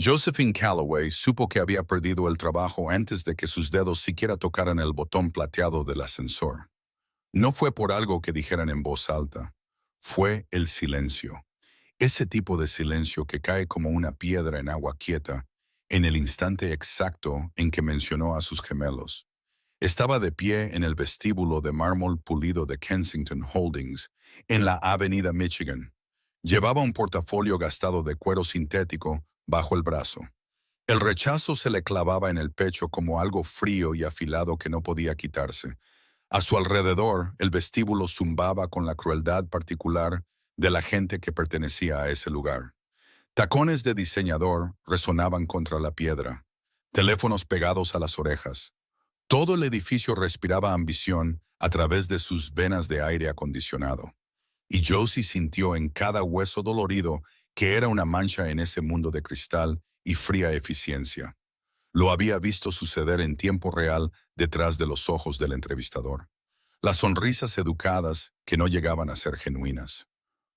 Josephine Calloway supo que había perdido el trabajo antes de que sus dedos siquiera tocaran el botón plateado del ascensor. No fue por algo que dijeran en voz alta, fue el silencio. Ese tipo de silencio que cae como una piedra en agua quieta, en el instante exacto en que mencionó a sus gemelos. Estaba de pie en el vestíbulo de mármol pulido de Kensington Holdings, en la Avenida Michigan. Llevaba un portafolio gastado de cuero sintético bajo el brazo. El rechazo se le clavaba en el pecho como algo frío y afilado que no podía quitarse. A su alrededor, el vestíbulo zumbaba con la crueldad particular de la gente que pertenecía a ese lugar. Tacones de diseñador resonaban contra la piedra, teléfonos pegados a las orejas. Todo el edificio respiraba ambición a través de sus venas de aire acondicionado. Y Josie sintió en cada hueso dolorido que era una mancha en ese mundo de cristal y fría eficiencia. Lo había visto suceder en tiempo real detrás de los ojos del entrevistador. Las sonrisas educadas que no llegaban a ser genuinas.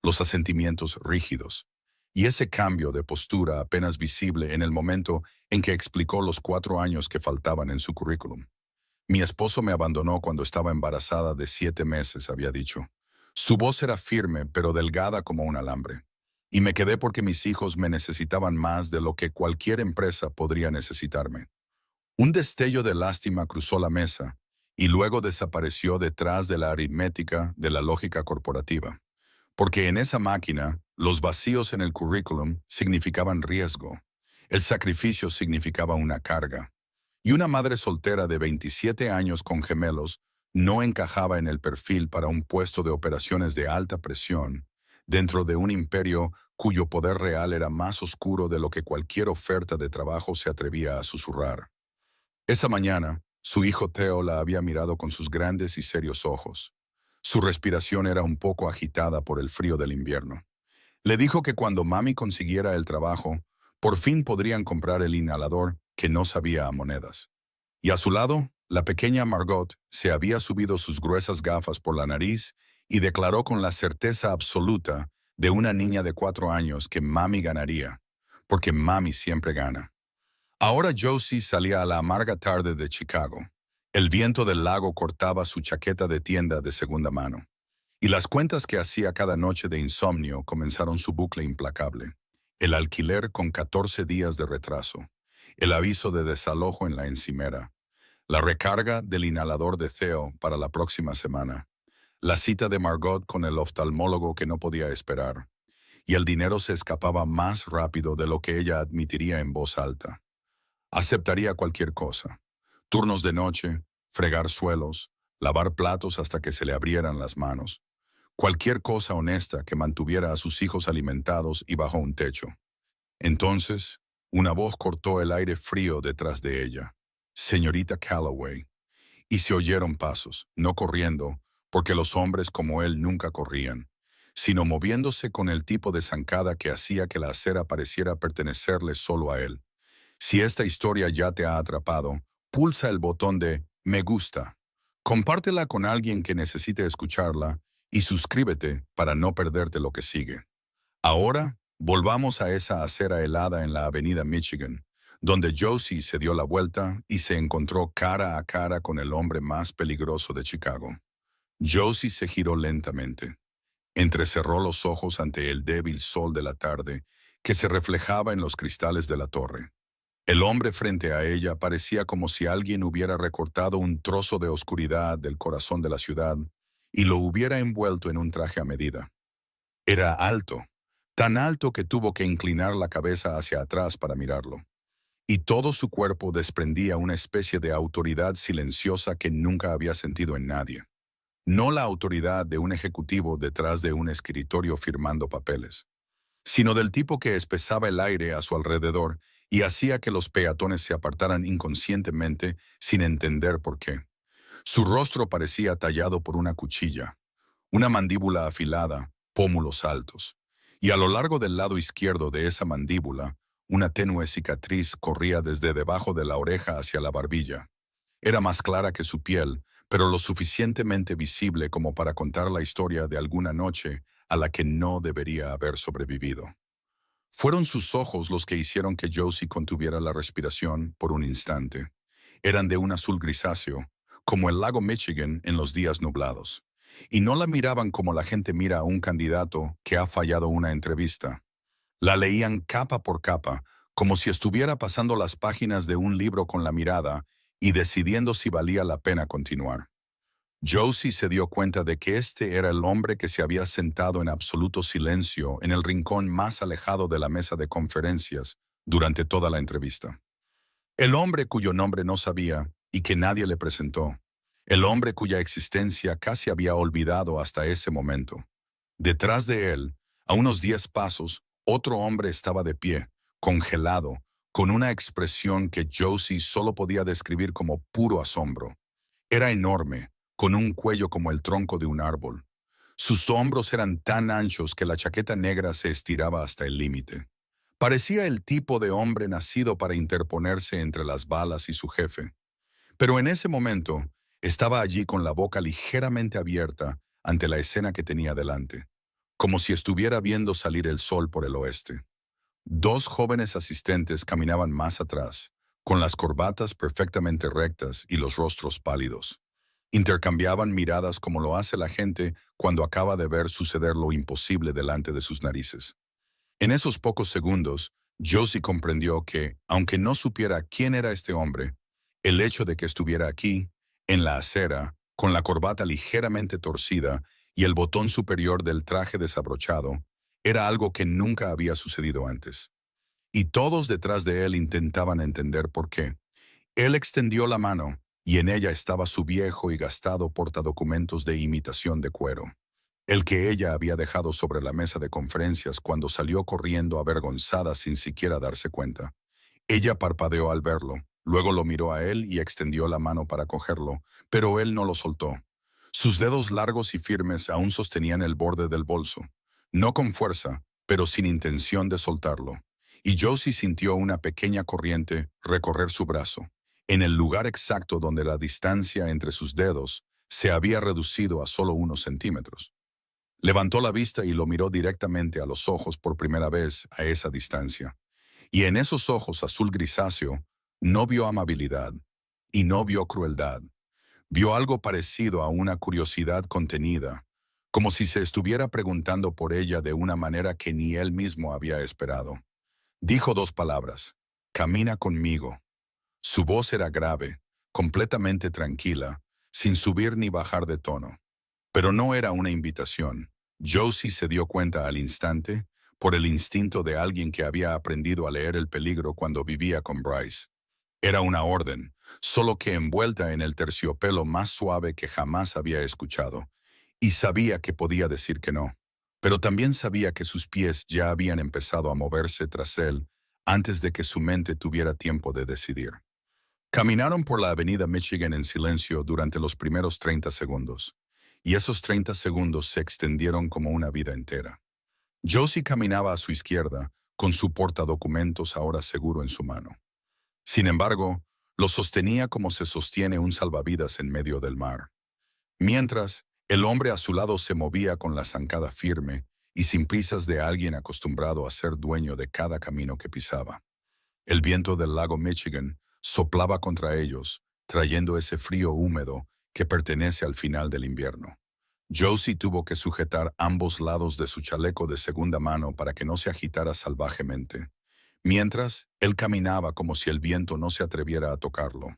Los asentimientos rígidos. Y ese cambio de postura apenas visible en el momento en que explicó los 4 años que faltaban en su currículum. Mi esposo me abandonó cuando estaba embarazada de 7 meses, había dicho. Su voz era firme, pero delgada como un alambre. Y me quedé porque mis hijos me necesitaban más de lo que cualquier empresa podría necesitarme. Un destello de lástima cruzó la mesa y luego desapareció detrás de la aritmética de la lógica corporativa. Porque en esa máquina, los vacíos en el currículum significaban riesgo. El sacrificio significaba una carga. Y una madre soltera de 27 años con gemelos no encajaba en el perfil para un puesto de operaciones de alta presión dentro de un imperio cuyo poder real era más oscuro de lo que cualquier oferta de trabajo se atrevía a susurrar. Esa mañana, su hijo Theo la había mirado con sus grandes y serios ojos. Su respiración era un poco agitada por el frío del invierno. Le dijo que cuando mami consiguiera el trabajo, por fin podrían comprar el inhalador que no sabía a monedas. Y a su lado, la pequeña Margot se había subido sus gruesas gafas por la nariz y declaró con la certeza absoluta de una niña de 4 años que mami ganaría, porque mami siempre gana. Ahora Josie salía a la amarga tarde de Chicago. El viento del lago cortaba su chaqueta de tienda de segunda mano. Y las cuentas que hacía cada noche de insomnio comenzaron su bucle implacable. El alquiler con 14 días de retraso. El aviso de desalojo en la encimera. La recarga del inhalador de Theo para la próxima semana. La cita de Margot con el oftalmólogo que no podía esperar. Y el dinero se escapaba más rápido de lo que ella admitiría en voz alta. Aceptaría cualquier cosa. Turnos de noche, fregar suelos, lavar platos hasta que se le abrieran las manos. Cualquier cosa honesta que mantuviera a sus hijos alimentados y bajo un techo. Entonces, una voz cortó el aire frío detrás de ella. Señorita Calloway. Y se oyeron pasos, no corriendo, porque los hombres como él nunca corrían, sino moviéndose con el tipo de zancada que hacía que la acera pareciera pertenecerle solo a él. Si esta historia ya te ha atrapado, pulsa el botón de Me gusta. Compártela con alguien que necesite escucharla y suscríbete para no perderte lo que sigue. Ahora, volvamos a esa acera helada en la Avenida Michigan, donde Josie se dio la vuelta y se encontró cara a cara con el hombre más peligroso de Chicago. Josie se giró lentamente. Entrecerró los ojos ante el débil sol de la tarde que se reflejaba en los cristales de la torre. El hombre frente a ella parecía como si alguien hubiera recortado un trozo de oscuridad del corazón de la ciudad y lo hubiera envuelto en un traje a medida. Era alto, tan alto que tuvo que inclinar la cabeza hacia atrás para mirarlo. Y todo su cuerpo desprendía una especie de autoridad silenciosa que nunca había sentido en nadie. No la autoridad de un ejecutivo detrás de un escritorio firmando papeles, sino del tipo que espesaba el aire a su alrededor y hacía que los peatones se apartaran inconscientemente sin entender por qué. Su rostro parecía tallado por una cuchilla, una mandíbula afilada, pómulos altos, y a lo largo del lado izquierdo de esa mandíbula, una tenue cicatriz corría desde debajo de la oreja hacia la barbilla. Era más clara que su piel, pero lo suficientemente visible como para contar la historia de alguna noche a la que no debería haber sobrevivido. Fueron sus ojos los que hicieron que Josie contuviera la respiración por un instante. Eran de un azul grisáceo, como el lago Michigan en los días nublados. Y no la miraban como la gente mira a un candidato que ha fallado una entrevista. La leían capa por capa, como si estuviera pasando las páginas de un libro con la mirada y decidiendo si valía la pena continuar. Josie se dio cuenta de que este era el hombre que se había sentado en absoluto silencio en el rincón más alejado de la mesa de conferencias durante toda la entrevista. El hombre cuyo nombre no sabía y que nadie le presentó. El hombre cuya existencia casi había olvidado hasta ese momento. Detrás de él, a unos 10 pasos, otro hombre estaba de pie, congelado, con una expresión que Josie solo podía describir como puro asombro. Era enorme, con un cuello como el tronco de un árbol. Sus hombros eran tan anchos que la chaqueta negra se estiraba hasta el límite. Parecía el tipo de hombre nacido para interponerse entre las balas y su jefe. Pero en ese momento, estaba allí con la boca ligeramente abierta ante la escena que tenía delante, como si estuviera viendo salir el sol por el oeste. Dos jóvenes asistentes caminaban más atrás, con las corbatas perfectamente rectas y los rostros pálidos. Intercambiaban miradas como lo hace la gente cuando acaba de ver suceder lo imposible delante de sus narices. En esos pocos segundos, Josie comprendió que, aunque no supiera quién era este hombre, el hecho de que estuviera aquí, en la acera, con la corbata ligeramente torcida y el botón superior del traje desabrochado, era algo que nunca había sucedido antes. Y todos detrás de él intentaban entender por qué. Él extendió la mano, y en ella estaba su viejo y gastado portadocumentos de imitación de cuero, el que ella había dejado sobre la mesa de conferencias cuando salió corriendo avergonzada sin siquiera darse cuenta. Ella parpadeó al verlo, luego lo miró a él y extendió la mano para cogerlo, pero él no lo soltó. Sus dedos largos y firmes aún sostenían el borde del bolso, no con fuerza, pero sin intención de soltarlo. Y Josie sintió una pequeña corriente recorrer su brazo, en el lugar exacto donde la distancia entre sus dedos se había reducido a solo unos centímetros. Levantó la vista y lo miró directamente a los ojos por primera vez a esa distancia. Y en esos ojos azul grisáceo no vio amabilidad y no vio crueldad. Vio algo parecido a una curiosidad contenida, como si se estuviera preguntando por ella de una manera que ni él mismo había esperado. Dijo dos palabras: camina conmigo. Su voz era grave, completamente tranquila, sin subir ni bajar de tono. Pero no era una invitación. Josie se dio cuenta al instante, por el instinto de alguien que había aprendido a leer el peligro cuando vivía con Bryce. Era una orden, solo que envuelta en el terciopelo más suave que jamás había escuchado, y sabía que podía decir que no. Pero también sabía que sus pies ya habían empezado a moverse tras él antes de que su mente tuviera tiempo de decidir. Caminaron por la avenida Michigan en silencio durante los primeros 30 segundos, y esos 30 segundos se extendieron como una vida entera. Josie caminaba a su izquierda, con su portadocumentos ahora seguro en su mano. Sin embargo, lo sostenía como se sostiene un salvavidas en medio del mar. Mientras, el hombre a su lado se movía con la zancada firme y sin prisas de alguien acostumbrado a ser dueño de cada camino que pisaba. El viento del lago Michigan soplaba contra ellos, trayendo ese frío húmedo que pertenece al final del invierno. Josie tuvo que sujetar ambos lados de su chaleco de segunda mano para que no se agitara salvajemente, mientras él caminaba como si el viento no se atreviera a tocarlo.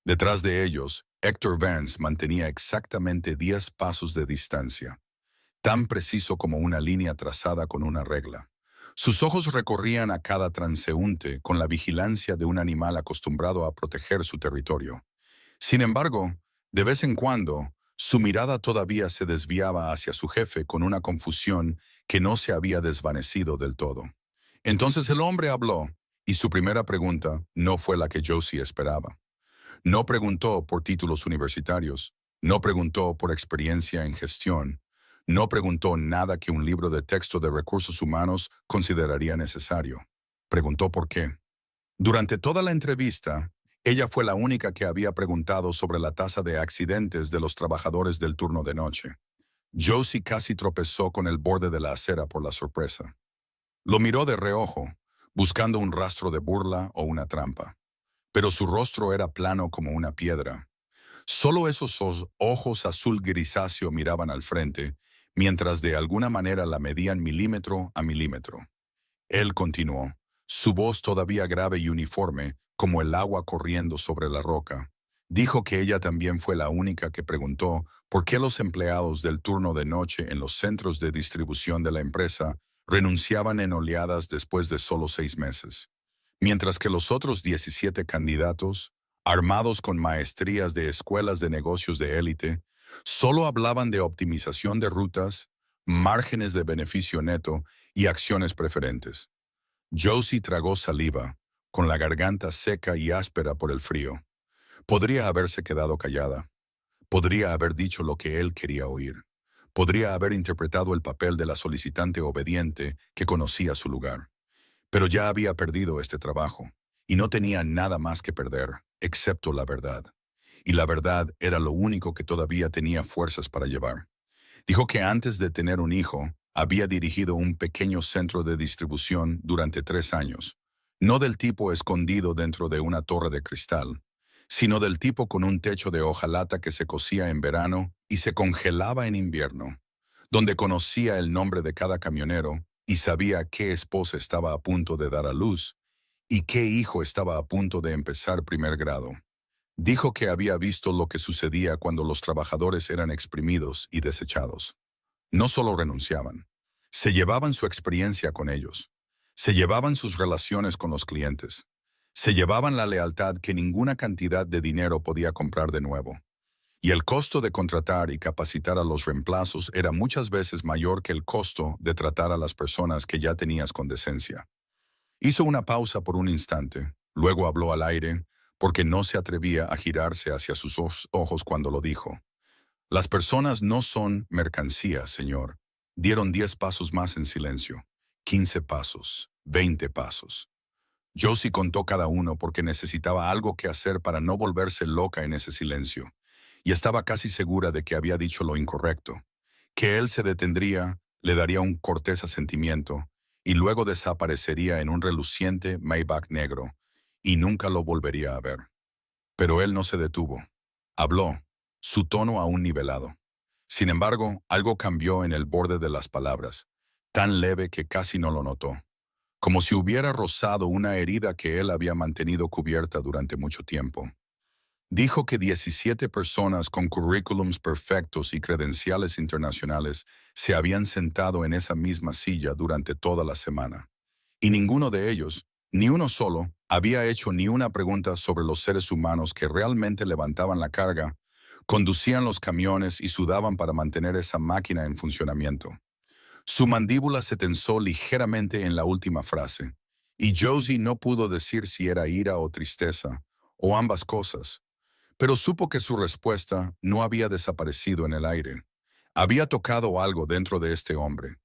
Detrás de ellos, Hector Vance mantenía exactamente 10 pasos de distancia, tan preciso como una línea trazada con una regla. Sus ojos recorrían a cada transeúnte con la vigilancia de un animal acostumbrado a proteger su territorio. Sin embargo, de vez en cuando, su mirada todavía se desviaba hacia su jefe con una confusión que no se había desvanecido del todo. Entonces el hombre habló, y su primera pregunta no fue la que Josie esperaba. No preguntó por títulos universitarios, no preguntó por experiencia en gestión, no preguntó nada que un libro de texto de recursos humanos consideraría necesario. Preguntó por qué. Durante toda la entrevista, ella fue la única que había preguntado sobre la tasa de accidentes de los trabajadores del turno de noche. Josie casi tropezó con el borde de la acera por la sorpresa. Lo miró de reojo, buscando un rastro de burla o una trampa. Pero su rostro era plano como una piedra. Solo esos ojos azul grisáceo miraban al frente, mientras de alguna manera la medían milímetro a milímetro. Él continuó, su voz todavía grave y uniforme, como el agua corriendo sobre la roca. Dijo que ella también fue la única que preguntó por qué los empleados del turno de noche en los centros de distribución de la empresa renunciaban en oleadas después de solo 6 meses, mientras que los otros 17 candidatos, armados con maestrías de escuelas de negocios de élite, solo hablaban de optimización de rutas, márgenes de beneficio neto y acciones preferentes. Josie tragó saliva, con la garganta seca y áspera por el frío. Podría haberse quedado callada. Podría haber dicho lo que él quería oír. Podría haber interpretado el papel de la solicitante obediente que conocía su lugar. Pero ya había perdido este trabajo, y no tenía nada más que perder, excepto la verdad. Y la verdad era lo único que todavía tenía fuerzas para llevar. Dijo que antes de tener un hijo, había dirigido un pequeño centro de distribución durante 3 años, no del tipo escondido dentro de una torre de cristal, sino del tipo con un techo de hojalata que se cosía en verano y se congelaba en invierno, donde conocía el nombre de cada camionero y sabía qué esposa estaba a punto de dar a luz y qué hijo estaba a punto de empezar primer grado. Dijo que había visto lo que sucedía cuando los trabajadores eran exprimidos y desechados. No solo renunciaban, se llevaban su experiencia con ellos, se llevaban sus relaciones con los clientes, se llevaban la lealtad que ninguna cantidad de dinero podía comprar de nuevo. Y el costo de contratar y capacitar a los reemplazos era muchas veces mayor que el costo de tratar a las personas que ya tenías con decencia. Hizo una pausa por un instante, luego habló al aire, porque no se atrevía a girarse hacia sus ojos cuando lo dijo. Las personas no son mercancías, señor. Dieron 10 pasos más en silencio, 15 pasos, 20 pasos. Josie contó cada uno porque necesitaba algo que hacer para no volverse loca en ese silencio, y estaba casi segura de que había dicho lo incorrecto, que él se detendría, le daría un cortés asentimiento, y luego desaparecería en un reluciente Maybach negro, y nunca lo volvería a ver. Pero él no se detuvo. Habló, su tono aún nivelado. Sin embargo, algo cambió en el borde de las palabras, tan leve que casi no lo notó, como si hubiera rozado una herida que él había mantenido cubierta durante mucho tiempo. Dijo que 17 personas con currículums perfectos y credenciales internacionales se habían sentado en esa misma silla durante toda la semana. Y ninguno de ellos, ni uno solo, había hecho ni una pregunta sobre los seres humanos que realmente levantaban la carga, conducían los camiones y sudaban para mantener esa máquina en funcionamiento. Su mandíbula se tensó ligeramente en la última frase, y Josie no pudo decir si era ira o tristeza, o ambas cosas, pero supo que su respuesta no había desaparecido en el aire. Había tocado algo dentro de este hombre,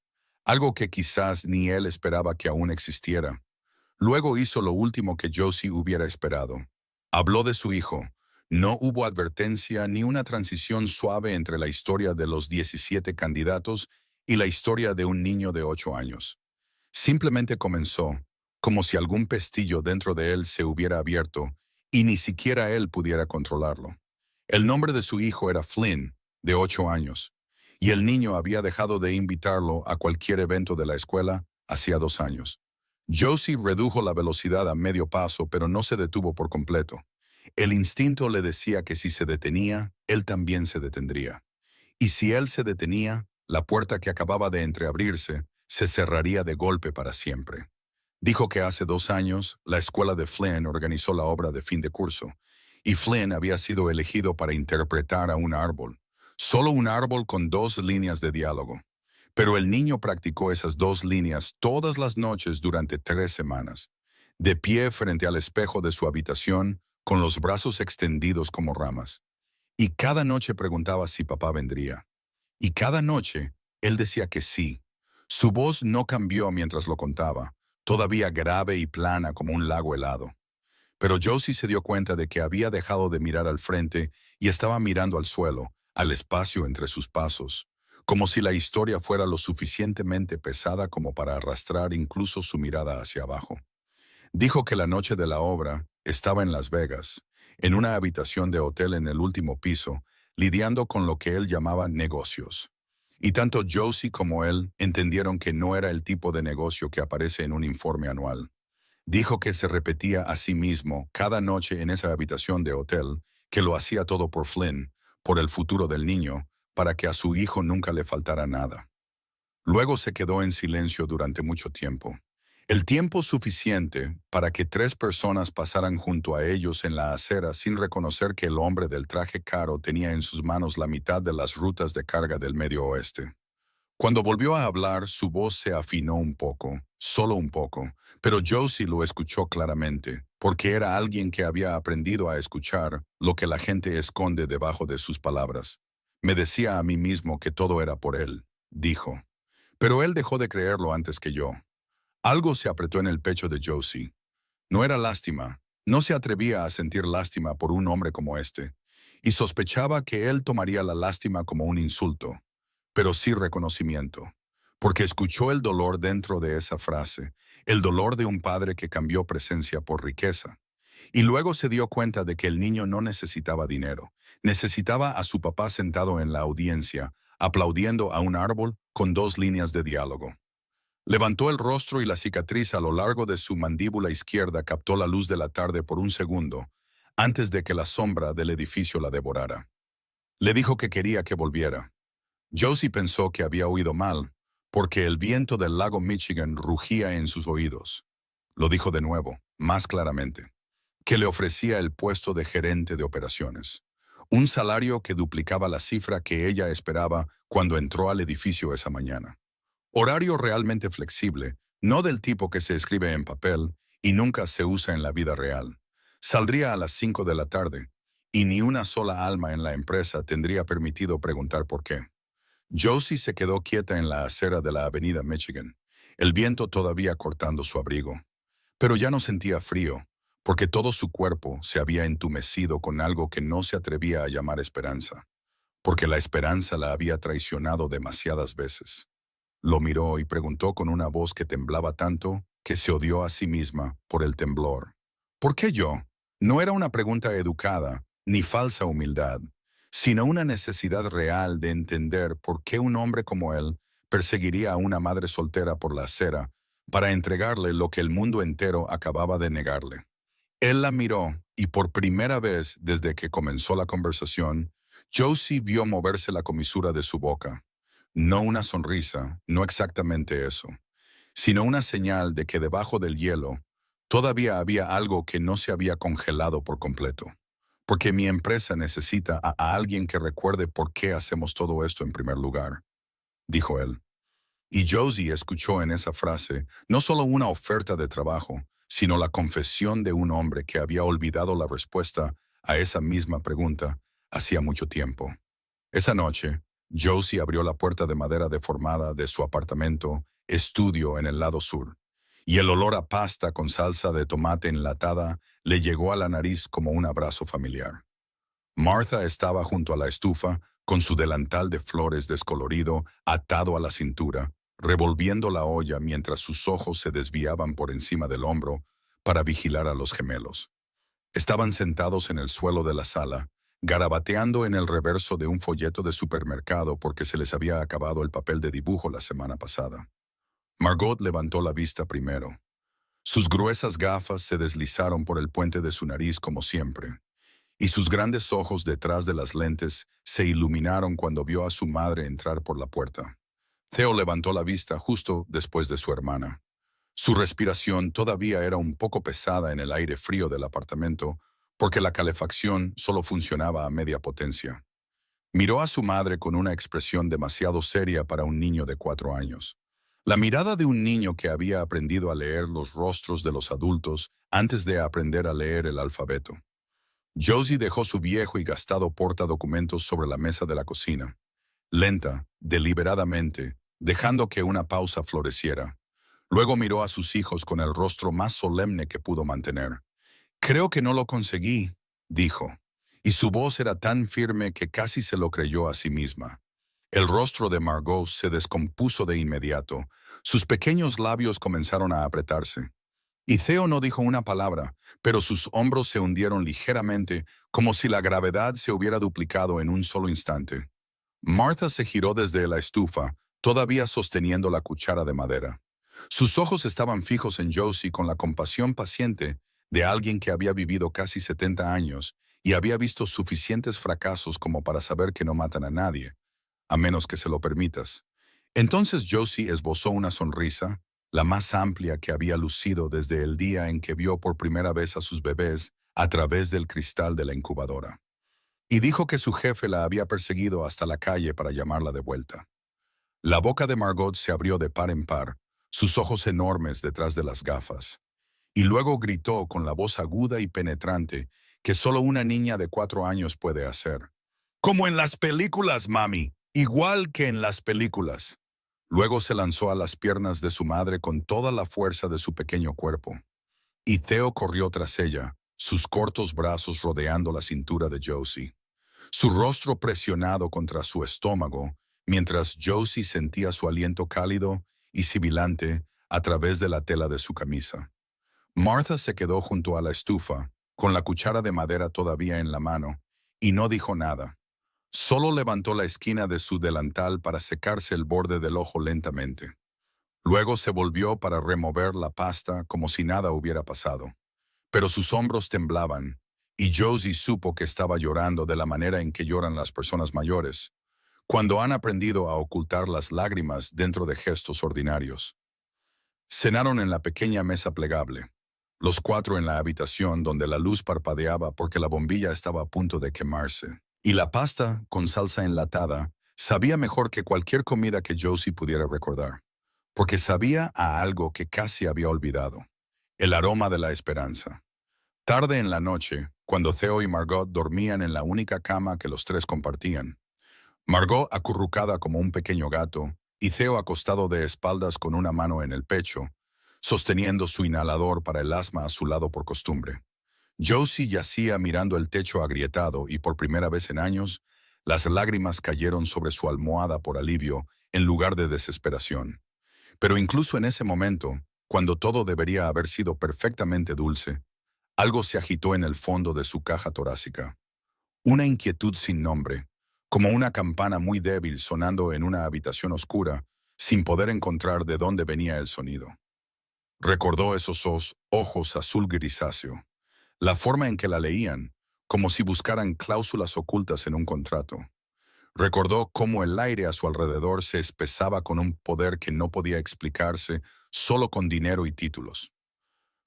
algo que quizás ni él esperaba que aún existiera. Luego hizo lo último que Josie hubiera esperado. Habló de su hijo. No hubo advertencia ni una transición suave entre la historia de los 17 candidatos y la historia de un niño de 8 años. Simplemente comenzó, como si algún pestillo dentro de él se hubiera abierto y ni siquiera él pudiera controlarlo. El nombre de su hijo era Flynn, de 8 años, y el niño había dejado de invitarlo a cualquier evento de la escuela hacía 2 años. Josie redujo la velocidad a medio paso, pero no se detuvo por completo. El instinto le decía que si se detenía, él también se detendría. Y si él se detenía, la puerta que acababa de entreabrirse se cerraría de golpe para siempre. Dijo que hace 2 años la escuela de Flynn organizó la obra de fin de curso, y Flynn había sido elegido para interpretar a un árbol, solo un árbol con 2 líneas de diálogo. Pero el niño practicó esas 2 líneas todas las noches durante 3 semanas, de pie frente al espejo de su habitación, con los brazos extendidos como ramas. Y cada noche preguntaba si papá vendría. Y cada noche él decía que sí. Su voz no cambió mientras lo contaba, todavía grave y plana como un lago helado. Pero Josie se dio cuenta de que había dejado de mirar al frente y estaba mirando al suelo, al espacio entre sus pasos, como si la historia fuera lo suficientemente pesada como para arrastrar incluso su mirada hacia abajo. Dijo que la noche de la obra estaba en Las Vegas, en una habitación de hotel en el último piso, lidiando con lo que él llamaba negocios. Y tanto Josie como él entendieron que no era el tipo de negocio que aparece en un informe anual. Dijo que se repetía a sí mismo cada noche en esa habitación de hotel, que lo hacía todo por Flynn, por el futuro del niño, para que a su hijo nunca le faltara nada. Luego se quedó en silencio durante mucho tiempo. El tiempo suficiente para que 3 personas pasaran junto a ellos en la acera sin reconocer que el hombre del traje caro tenía en sus manos la mitad de las rutas de carga del Medio Oeste. Cuando volvió a hablar, su voz se afinó un poco, solo un poco, pero Josie lo escuchó claramente, porque era alguien que había aprendido a escuchar lo que la gente esconde debajo de sus palabras. Me decía a mí mismo que todo era por él, dijo. Pero él dejó de creerlo antes que yo. Algo se apretó en el pecho de Josie. No era lástima, no se atrevía a sentir lástima por un hombre como este, y sospechaba que él tomaría la lástima como un insulto, pero sí reconocimiento, porque escuchó el dolor dentro de esa frase, el dolor de un padre que cambió presencia por riqueza. Y luego se dio cuenta de que el niño no necesitaba dinero, necesitaba a su papá sentado en la audiencia, aplaudiendo a un árbol con 2 líneas de diálogo. Levantó el rostro y la cicatriz a lo largo de su mandíbula izquierda captó la luz de la tarde por un segundo, antes de que la sombra del edificio la devorara. Le dijo que quería que volviera. Josie pensó que había oído mal, porque el viento del lago Michigan rugía en sus oídos. Lo dijo de nuevo, más claramente, que le ofrecía el puesto de gerente de operaciones, un salario que duplicaba la cifra que ella esperaba cuando entró al edificio esa mañana. Horario realmente flexible, no del tipo que se escribe en papel y nunca se usa en la vida real. Saldría a las 5 de la tarde, y ni una sola alma en la empresa tendría permitido preguntar por qué. Josie se quedó quieta en la acera de la avenida Michigan, el viento todavía cortando su abrigo. Pero ya no sentía frío, porque todo su cuerpo se había entumecido con algo que no se atrevía a llamar esperanza, porque la esperanza la había traicionado demasiadas veces. Lo miró y preguntó con una voz que temblaba tanto que se odió a sí misma por el temblor. ¿Por qué yo? No era una pregunta educada, ni falsa humildad, sino una necesidad real de entender por qué un hombre como él perseguiría a una madre soltera por la acera para entregarle lo que el mundo entero acababa de negarle. Él la miró y por primera vez desde que comenzó la conversación, Josie vio moverse la comisura de su boca. No una sonrisa, no exactamente eso, sino una señal de que debajo del hielo todavía había algo que no se había congelado por completo. Porque mi empresa necesita a alguien que recuerde por qué hacemos todo esto en primer lugar, dijo él. Y Josie escuchó en esa frase no solo una oferta de trabajo, sino la confesión de un hombre que había olvidado la respuesta a esa misma pregunta hacía mucho tiempo. Esa noche, Josie abrió la puerta de madera deformada de su apartamento, estudio en el lado sur, y el olor a pasta con salsa de tomate enlatada le llegó a la nariz como un abrazo familiar. Martha estaba junto a la estufa, con su delantal de flores descolorido atado a la cintura, revolviendo la olla mientras sus ojos se desviaban por encima del hombro para vigilar a los gemelos. Estaban sentados en el suelo de la sala, garabateando en el reverso de un folleto de supermercado porque se les había acabado el papel de dibujo la semana pasada. Margot levantó la vista primero. Sus gruesas gafas se deslizaron por el puente de su nariz como siempre, y sus grandes ojos detrás de las lentes se iluminaron cuando vio a su madre entrar por la puerta. Theo levantó la vista justo después de su hermana. Su respiración todavía era un poco pesada en el aire frío del apartamento porque la calefacción solo funcionaba a media potencia. Miró a su madre con una expresión demasiado seria para un niño de 4 años. La mirada de un niño que había aprendido a leer los rostros de los adultos antes de aprender a leer el alfabeto. Josie dejó su viejo y gastado portadocumentos sobre la mesa de la cocina, lenta, deliberadamente, dejando que una pausa floreciera. Luego miró a sus hijos con el rostro más solemne que pudo mantener. «Creo que no lo conseguí», dijo, y su voz era tan firme que casi se lo creyó a sí misma. El rostro de Margot se descompuso de inmediato. Sus pequeños labios comenzaron a apretarse. Y Theo no dijo una palabra, pero sus hombros se hundieron ligeramente, como si la gravedad se hubiera duplicado en un solo instante. Martha se giró desde la estufa, todavía sosteniendo la cuchara de madera. Sus ojos estaban fijos en Josie con la compasión paciente de alguien que había vivido casi 70 años y había visto suficientes fracasos como para saber que no matan a nadie, a menos que se lo permitas. Entonces Josie esbozó una sonrisa, la más amplia que había lucido desde el día en que vio por primera vez a sus bebés a través del cristal de la incubadora. Y dijo que su jefe la había perseguido hasta la calle para llamarla de vuelta. La boca de Margot se abrió de par en par, sus ojos enormes detrás de las gafas. Y luego gritó con la voz aguda y penetrante que solo una niña de 4 años puede hacer. Como en las películas, mami, igual que en las películas. Luego se lanzó a las piernas de su madre con toda la fuerza de su pequeño cuerpo. Y Theo corrió tras ella, sus cortos brazos rodeando la cintura de Josie. Su rostro presionado contra su estómago, mientras Josie sentía su aliento cálido y sibilante a través de la tela de su camisa. Martha se quedó junto a la estufa, con la cuchara de madera todavía en la mano, y no dijo nada. Solo levantó la esquina de su delantal para secarse el borde del ojo lentamente. Luego se volvió para remover la pasta como si nada hubiera pasado. Pero sus hombros temblaban, y Josie supo que estaba llorando de la manera en que lloran las personas mayores, cuando han aprendido a ocultar las lágrimas dentro de gestos ordinarios. Cenaron en la pequeña mesa plegable, los cuatro en la habitación donde la luz parpadeaba porque la bombilla estaba a punto de quemarse. Y la pasta, con salsa enlatada, sabía mejor que cualquier comida que Josie pudiera recordar, porque sabía a algo que casi había olvidado, el aroma de la esperanza. Tarde en la noche, cuando Theo y Margot dormían en la única cama que los tres compartían, Margot acurrucada como un pequeño gato y Theo acostado de espaldas con una mano en el pecho, sosteniendo su inhalador para el asma a su lado por costumbre. Josie yacía mirando el techo agrietado y por primera vez en años, las lágrimas cayeron sobre su almohada por alivio en lugar de desesperación. Pero incluso en ese momento, cuando todo debería haber sido perfectamente dulce, algo se agitó en el fondo de su caja torácica. Una inquietud sin nombre, como una campana muy débil sonando en una habitación oscura, sin poder encontrar de dónde venía el sonido. Recordó esos ojos azul grisáceo, la forma en que la leían, como si buscaran cláusulas ocultas en un contrato. Recordó cómo el aire a su alrededor se espesaba con un poder que no podía explicarse solo con dinero y títulos.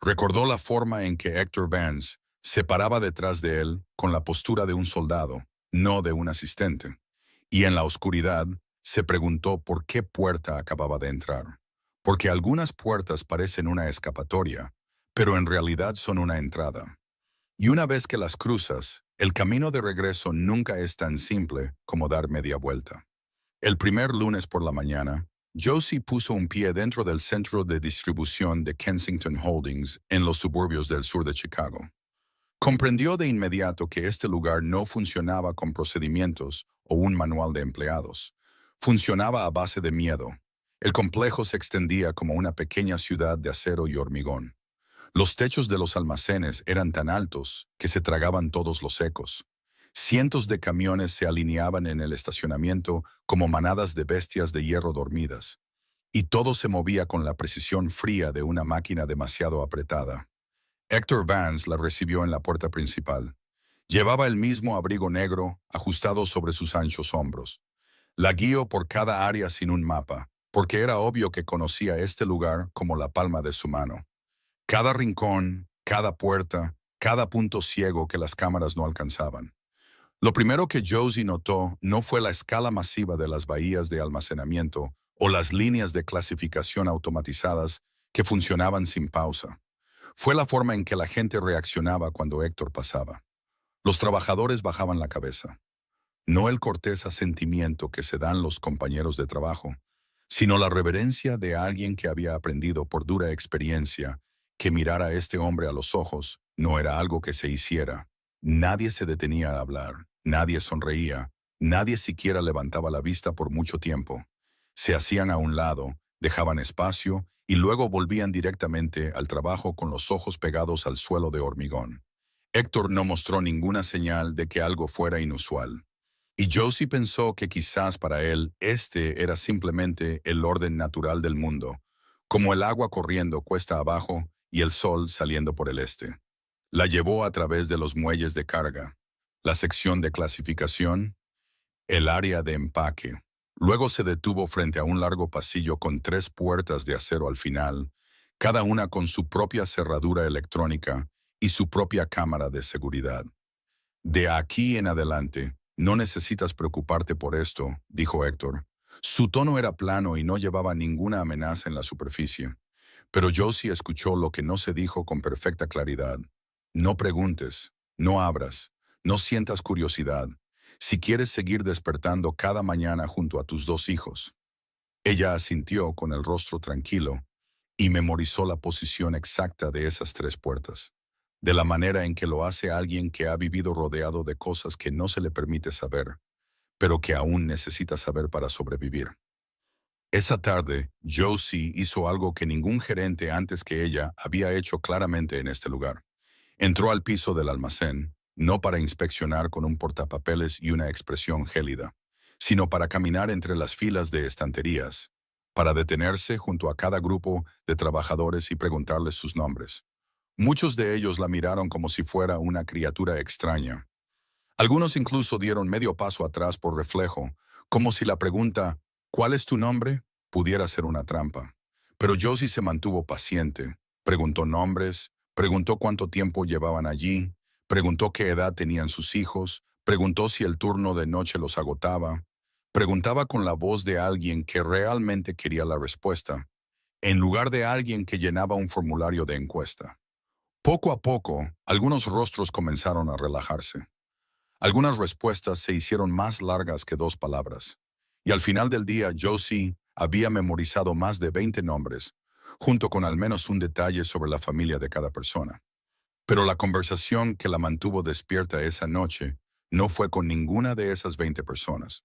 Recordó la forma en que Hector Vance se paraba detrás de él con la postura de un soldado, no de un asistente. Y en la oscuridad se preguntó por qué puerta acababa de entrar. Porque algunas puertas parecen una escapatoria, pero en realidad son una entrada. Y una vez que las cruzas, el camino de regreso nunca es tan simple como dar media vuelta. El primer lunes por la mañana, Josie puso un pie dentro del centro de distribución de Kensington Holdings en los suburbios del sur de Chicago. Comprendió de inmediato que este lugar no funcionaba con procedimientos o un manual de empleados. Funcionaba a base de miedo. El complejo se extendía como una pequeña ciudad de acero y hormigón. Los techos de los almacenes eran tan altos que se tragaban todos los ecos. Cientos de camiones se alineaban en el estacionamiento como manadas de bestias de hierro dormidas, y todo se movía con la precisión fría de una máquina demasiado apretada. Hector Vance la recibió en la puerta principal. Llevaba el mismo abrigo negro ajustado sobre sus anchos hombros. La guió por cada área sin un mapa, porque era obvio que conocía este lugar como la palma de su mano. Cada rincón, cada puerta, cada punto ciego que las cámaras no alcanzaban. Lo primero que Josie notó no fue la escala masiva de las bahías de almacenamiento o las líneas de clasificación automatizadas que funcionaban sin pausa. Fue la forma en que la gente reaccionaba cuando Héctor pasaba. Los trabajadores bajaban la cabeza. No el cortés asentimiento que se dan los compañeros de trabajo, sino la reverencia de alguien que había aprendido por dura experiencia que mirar a este hombre a los ojos no era algo que se hiciera. Nadie se detenía a hablar, nadie sonreía, Nadie siquiera levantaba la vista por mucho tiempo. Se hacían a un lado, dejaban espacio y luego volvían directamente al trabajo con los ojos pegados al suelo de hormigón. Héctor no mostró ninguna señal de que algo fuera inusual. Y Josie pensó que quizás para él este era simplemente el orden natural del mundo, como el agua corriendo cuesta abajo y el sol saliendo por el este. La llevó a través de los muelles de carga, la sección de clasificación, el área de empaque. Luego se detuvo frente a un largo pasillo con 3 puertas de acero al final, cada una con su propia cerradura electrónica y su propia cámara de seguridad. De aquí en adelante, no necesitas preocuparte por esto, dijo Héctor. Su tono era plano y no llevaba ninguna amenaza en la superficie. Pero Josie escuchó lo que no se dijo con perfecta claridad. No preguntes, no abras, no sientas curiosidad. Si quieres seguir despertando cada mañana junto a tus 2 hijos. Ella asintió con el rostro tranquilo y memorizó la posición exacta de esas 3 puertas, de la manera en que lo hace alguien que ha vivido rodeado de cosas que no se le permite saber, pero que aún necesita saber para sobrevivir. Esa tarde, Josie hizo algo que ningún gerente antes que ella había hecho claramente en este lugar. Entró al piso del almacén, no para inspeccionar con un portapapeles y una expresión gélida, sino para caminar entre las filas de estanterías, para detenerse junto a cada grupo de trabajadores y preguntarles sus nombres. Muchos de ellos la miraron como si fuera una criatura extraña. Algunos incluso dieron medio paso atrás por reflejo, como si la pregunta ¿cuál es tu nombre? Pudiera ser una trampa. Pero Josie se mantuvo paciente, preguntó nombres, preguntó cuánto tiempo llevaban allí, preguntó qué edad tenían sus hijos, preguntó si el turno de noche los agotaba, preguntaba con la voz de alguien que realmente quería la respuesta, en lugar de alguien que llenaba un formulario de encuesta. Poco a poco, algunos rostros comenzaron a relajarse. Algunas respuestas se hicieron más largas que 2 palabras. Y al final del día, Josie había memorizado más de 20 nombres, junto con al menos un detalle sobre la familia de cada persona. Pero la conversación que la mantuvo despierta esa noche no fue con ninguna de esas 20 personas.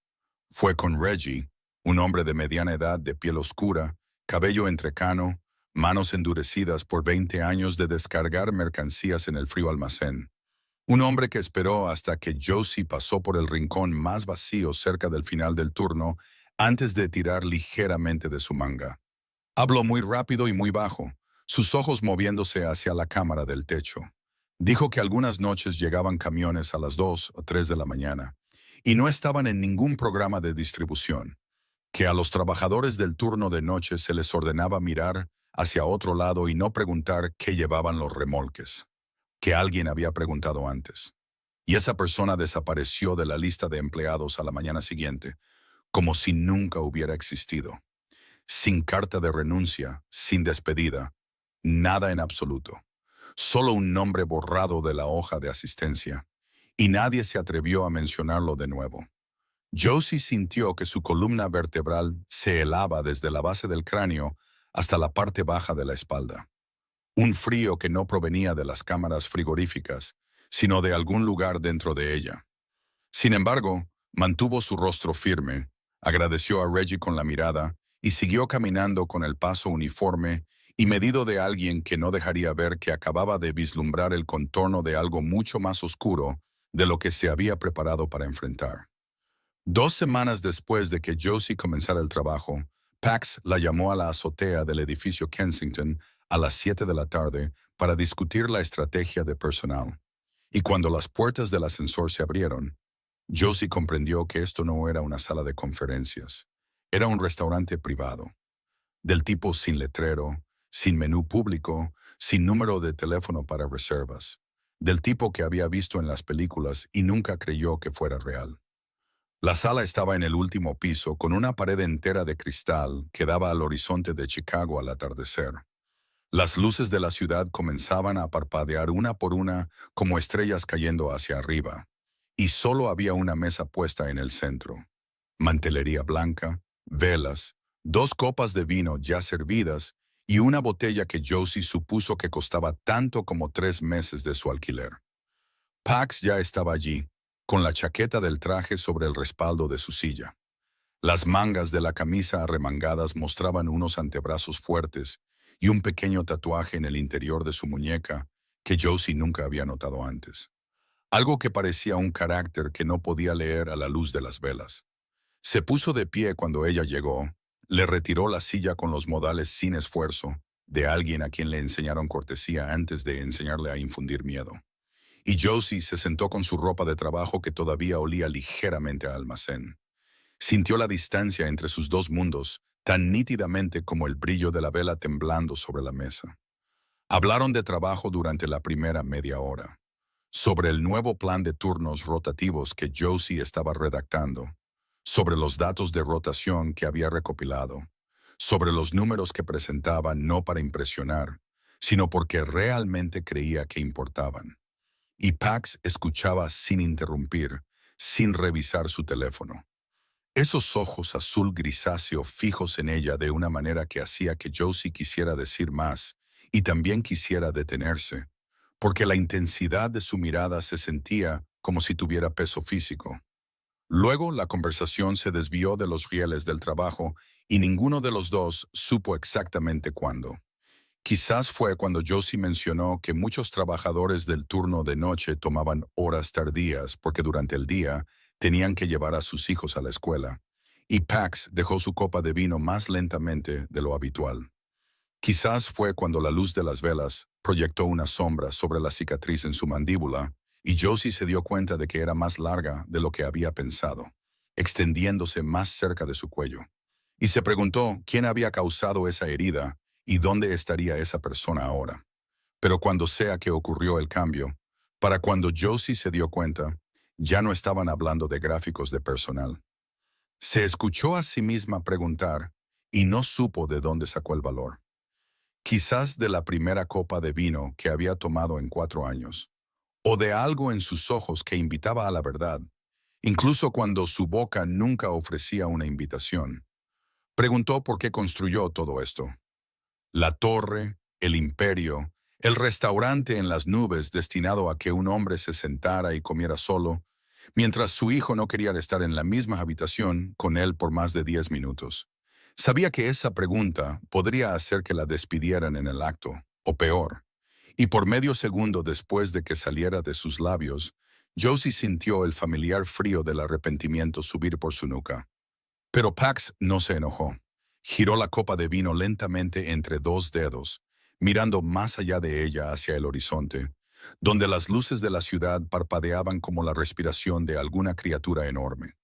Fue con Reggie, un hombre de mediana edad de piel oscura, cabello entrecano, manos endurecidas por 20 años de descargar mercancías en el frío almacén. Un hombre que esperó hasta que Josie pasó por el rincón más vacío cerca del final del turno antes de tirar ligeramente de su manga. Habló muy rápido y muy bajo, sus ojos moviéndose hacia la cámara del techo. Dijo que algunas noches llegaban camiones a las 2 o 3 de la mañana y no estaban en ningún programa de distribución, que a los trabajadores del turno de noche se les ordenaba mirar hacia otro lado y no preguntar qué llevaban los remolques, que alguien había preguntado antes. Y esa persona desapareció de la lista de empleados a la mañana siguiente, como si nunca hubiera existido. Sin carta de renuncia, sin despedida, nada en absoluto. Solo un nombre borrado de la hoja de asistencia. Y nadie se atrevió a mencionarlo de nuevo. Josie sintió que su columna vertebral se helaba desde la base del cráneo hasta la parte baja de la espalda. Un frío que no provenía de las cámaras frigoríficas, sino de algún lugar dentro de ella. Sin embargo, mantuvo su rostro firme, agradeció a Reggie con la mirada y siguió caminando con el paso uniforme y medido de alguien que no dejaría ver que acababa de vislumbrar el contorno de algo mucho más oscuro de lo que se había preparado para enfrentar. 2 semanas después de que Josie comenzara el trabajo, Pax la llamó a la azotea del edificio Kensington a las 7 de la tarde para discutir la estrategia de personal. Y cuando las puertas del ascensor se abrieron, Josie comprendió que esto no era una sala de conferencias. Era un restaurante privado, del tipo sin letrero, sin menú público, sin número de teléfono para reservas, del tipo que había visto en las películas y nunca creyó que fuera real. La sala estaba en el último piso con una pared entera de cristal que daba al horizonte de Chicago al atardecer. Las luces de la ciudad comenzaban a parpadear una por una como estrellas cayendo hacia arriba, y solo había una mesa puesta en el centro. Mantelería blanca, velas, 2 copas de vino ya servidas y una botella que Josie supuso que costaba tanto como 3 meses de su alquiler. Pax ya estaba allí, con la chaqueta del traje sobre el respaldo de su silla. Las mangas de la camisa arremangadas mostraban unos antebrazos fuertes y un pequeño tatuaje en el interior de su muñeca que Josie nunca había notado antes. Algo que parecía un carácter que no podía leer a la luz de las velas. Se puso de pie cuando ella llegó, le retiró la silla con los modales sin esfuerzo de alguien a quien le enseñaron cortesía antes de enseñarle a infundir miedo. Y Josie se sentó con su ropa de trabajo que todavía olía ligeramente a almacén. Sintió la distancia entre sus dos mundos tan nítidamente como el brillo de la vela temblando sobre la mesa. Hablaron de trabajo durante la primera media hora, sobre el nuevo plan de turnos rotativos que Josie estaba redactando, sobre los datos de rotación que había recopilado, sobre los números que presentaba no para impresionar, sino porque realmente creía que importaban. Y Pax escuchaba sin interrumpir, sin revisar su teléfono. Esos ojos azul grisáceo fijos en ella de una manera que hacía que Josie quisiera decir más y también quisiera detenerse, porque la intensidad de su mirada se sentía como si tuviera peso físico. Luego la conversación se desvió de los rieles del trabajo y ninguno de los dos supo exactamente cuándo. Quizás fue cuando Josie mencionó que muchos trabajadores del turno de noche tomaban horas tardías porque durante el día tenían que llevar a sus hijos a la escuela, y Pax dejó su copa de vino más lentamente de lo habitual. Quizás fue cuando la luz de las velas proyectó una sombra sobre la cicatriz en su mandíbula y Josie se dio cuenta de que era más larga de lo que había pensado, extendiéndose más cerca de su cuello. Y se preguntó quién había causado esa herida y dónde estaría esa persona ahora. Pero cuando sea que ocurrió el cambio, para cuando Josie se dio cuenta, ya no estaban hablando de gráficos de personal. Se escuchó a sí misma preguntar y no supo de dónde sacó el valor. Quizás de la primera copa de vino que había tomado en 4 años, o de algo en sus ojos que invitaba a la verdad, incluso cuando su boca nunca ofrecía una invitación. Preguntó por qué construyó todo esto. La torre, el imperio, el restaurante en las nubes destinado a que un hombre se sentara y comiera solo, mientras su hijo no quería estar en la misma habitación con él por más de 10 minutos. Sabía que esa pregunta podría hacer que la despidieran en el acto, o peor, y por medio segundo después de que saliera de sus labios, Josie sintió el familiar frío del arrepentimiento subir por su nuca. Pero Pax no se enojó. Giró la copa de vino lentamente entre 2 dedos, mirando más allá de ella hacia el horizonte, donde las luces de la ciudad parpadeaban como la respiración de alguna criatura enorme.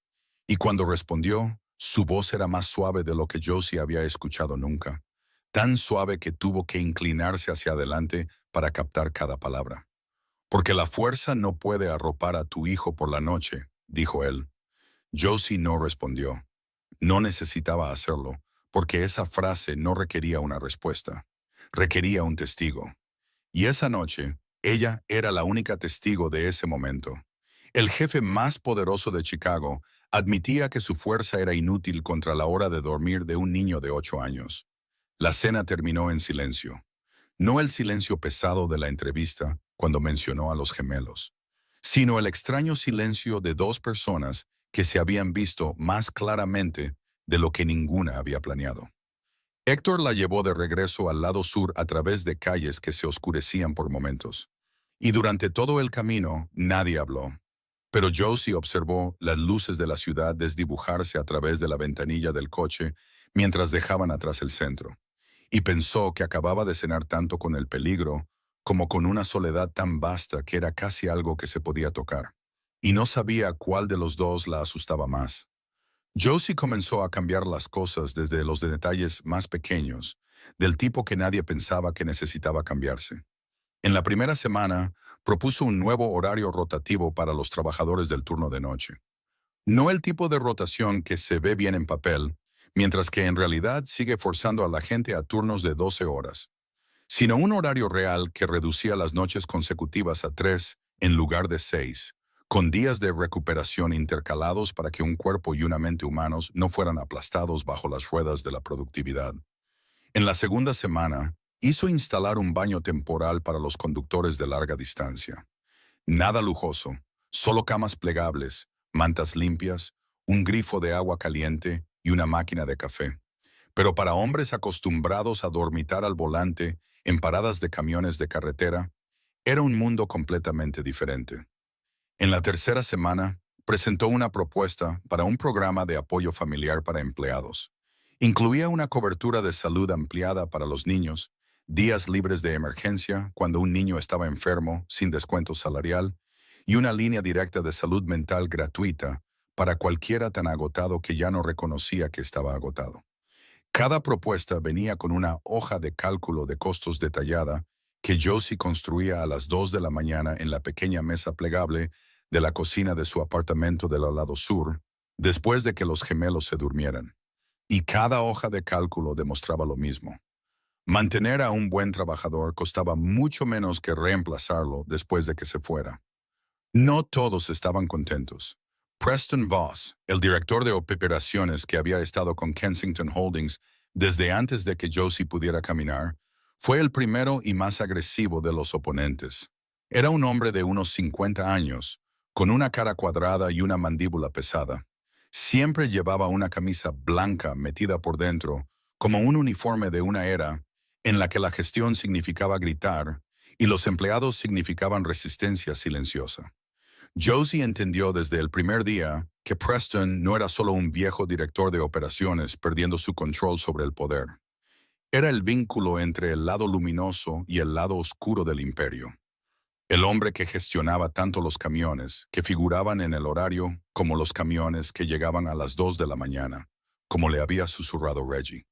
Y cuando respondió, su voz era más suave de lo que Josie había escuchado nunca, tan suave que tuvo que inclinarse hacia adelante para captar cada palabra. Porque la fuerza no puede arropar a tu hijo por la noche, dijo él. Josie no respondió. No necesitaba hacerlo, porque esa frase no requería una respuesta. Requería un testigo. Y esa noche, ella era la única testigo de ese momento. El jefe más poderoso de Chicago admitía que su fuerza era inútil contra la hora de dormir de un niño de 8 años. La cena terminó en silencio. No el silencio pesado de la entrevista cuando mencionó a los gemelos, sino el extraño silencio de 2 personas que se habían visto más claramente de lo que ninguna había planeado. Héctor la llevó de regreso al lado sur a través de calles que se oscurecían por momentos. Y durante todo el camino nadie habló. Pero Josie observó las luces de la ciudad desdibujarse a través de la ventanilla del coche mientras dejaban atrás el centro. Y pensó que acababa de cenar tanto con el peligro como con una soledad tan vasta que era casi algo que se podía tocar. Y no sabía cuál de los dos la asustaba más. Josie comenzó a cambiar las cosas desde los detalles más pequeños, del tipo que nadie pensaba que necesitaba cambiarse. En la primera semana, propuso un nuevo horario rotativo para los trabajadores del turno de noche. No el tipo de rotación que se ve bien en papel, mientras que en realidad sigue forzando a la gente a turnos de 12 horas, sino un horario real que reducía las noches consecutivas a 3 en lugar de 6, con días de recuperación intercalados para que un cuerpo y una mente humanos no fueran aplastados bajo las ruedas de la productividad. En la segunda semana, hizo instalar un baño temporal para los conductores de larga distancia. Nada lujoso, Solo camas plegables, mantas limpias, un grifo de agua caliente y una máquina de café. Pero para hombres acostumbrados a dormitar al volante en paradas de camiones de carretera, era un mundo completamente diferente. En la tercera semana, presentó una propuesta para un programa de apoyo familiar para empleados. Incluía una cobertura de salud ampliada para los niños, días libres de emergencia cuando un niño estaba enfermo sin descuento salarial y una línea directa de salud mental gratuita para cualquiera tan agotado que ya no reconocía que estaba agotado. Cada propuesta venía con una hoja de cálculo de costos detallada que Josie construía a las 2 de la mañana en la pequeña mesa plegable de la cocina de su apartamento del lado sur, después de que los gemelos se durmieran. Y cada hoja de cálculo demostraba lo mismo. Mantener a un buen trabajador costaba mucho menos que reemplazarlo después de que se fuera. No todos estaban contentos. Preston Voss, el director de operaciones que había estado con Kensington Holdings desde antes de que Josie pudiera caminar, fue el primero y más agresivo de los oponentes. Era un hombre de unos 50 años, con una cara cuadrada y una mandíbula pesada. Siempre llevaba una camisa blanca metida por dentro, como un uniforme de una era en la que la gestión significaba gritar y los empleados significaban resistencia silenciosa. Josie entendió desde el primer día que Preston no era solo un viejo director de operaciones perdiendo su control sobre el poder. Era el vínculo entre el lado luminoso y el lado oscuro del imperio. El hombre que gestionaba tanto los camiones que figuraban en el horario como los camiones que llegaban a las 2 de la mañana, como le había susurrado Reggie.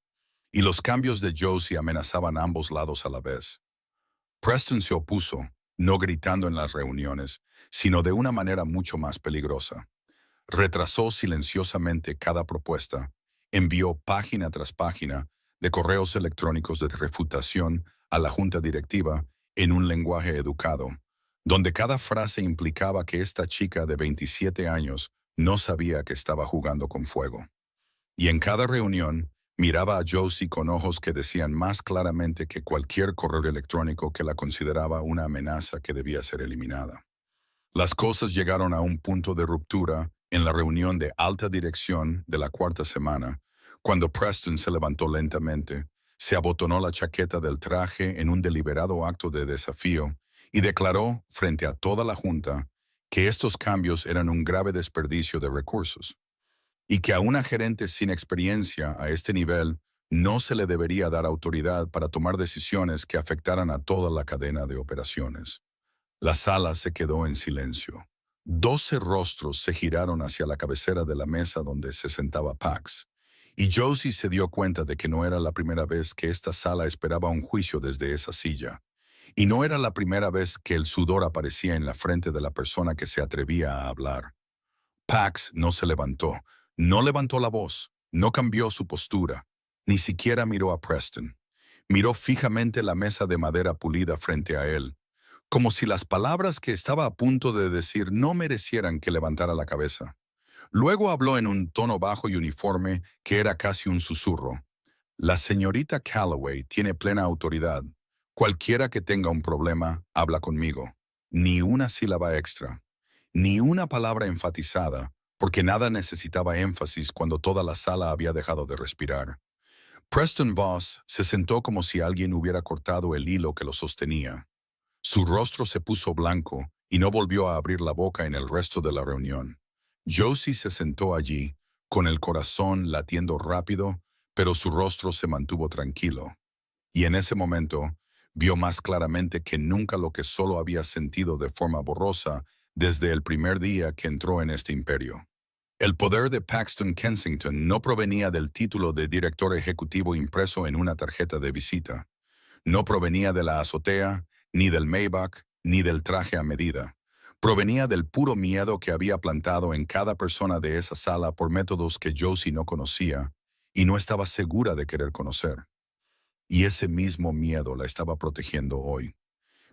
Y los cambios de Josie amenazaban ambos lados a la vez. Preston se opuso, no gritando en las reuniones, sino de una manera mucho más peligrosa. Retrasó silenciosamente cada propuesta, envió página tras página de correos electrónicos de refutación a la junta directiva en un lenguaje educado, donde cada frase implicaba que esta chica de 27 años no sabía que estaba jugando con fuego. Y en cada reunión, miraba a Josie con ojos que decían más claramente que cualquier correo electrónico que la consideraba una amenaza que debía ser eliminada. Las cosas llegaron a un punto de ruptura en la reunión de alta dirección de la cuarta semana, cuando Preston se levantó lentamente, se abotonó la chaqueta del traje en un deliberado acto de desafío y declaró frente a toda la junta que estos cambios eran un grave desperdicio de recursos y que a una gerente sin experiencia a este nivel no se le debería dar autoridad para tomar decisiones que afectaran a toda la cadena de operaciones. La sala se quedó en silencio. 12 rostros se giraron hacia la cabecera de la mesa donde se sentaba Pax, y Josie se dio cuenta de que no era la primera vez que esta sala esperaba un juicio desde esa silla, y no era la primera vez que el sudor aparecía en la frente de la persona que se atrevía a hablar. Pax no se levantó, no levantó la voz, no cambió su postura, ni siquiera miró a Preston. Miró fijamente la mesa de madera pulida frente a él, como si las palabras que estaba a punto de decir no merecieran que levantara la cabeza. Luego habló en un tono bajo y uniforme que era casi un susurro. La señorita Calloway tiene plena autoridad. Cualquiera que tenga un problema, habla conmigo. Ni una sílaba extra, ni una palabra enfatizada, porque nada necesitaba énfasis cuando toda la sala había dejado de respirar. Preston Voss se sentó como si alguien hubiera cortado el hilo que lo sostenía. Su rostro se puso blanco y no volvió a abrir la boca en el resto de la reunión. Josie se sentó allí, con el corazón latiendo rápido, pero su rostro se mantuvo tranquilo. Y en ese momento, vio más claramente que nunca lo que solo había sentido de forma borrosa desde el primer día que entró en este imperio. El poder de Paxton Kensington no provenía del título de director ejecutivo impreso en una tarjeta de visita. No provenía de la azotea, ni del Maybach, ni del traje a medida. Provenía del puro miedo que había plantado en cada persona de esa sala por métodos que Josie no conocía y no estaba segura de querer conocer. Y ese mismo miedo la estaba protegiendo hoy.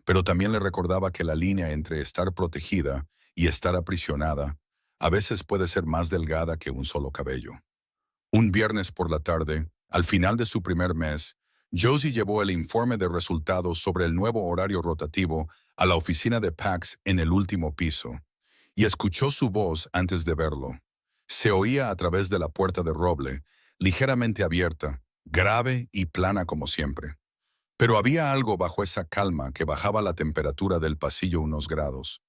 Pero también le recordaba que la línea entre estar protegida y estar aprisionada a veces puede ser más delgada que un solo cabello. Un viernes por la tarde, al final de su primer mes, Josie llevó el informe de resultados sobre el nuevo horario rotativo a la oficina de Pax en el último piso, y escuchó su voz antes de verlo. Se oía a través de la puerta de roble, ligeramente abierta, grave y plana como siempre. Pero había algo bajo esa calma que bajaba la temperatura del pasillo unos grados,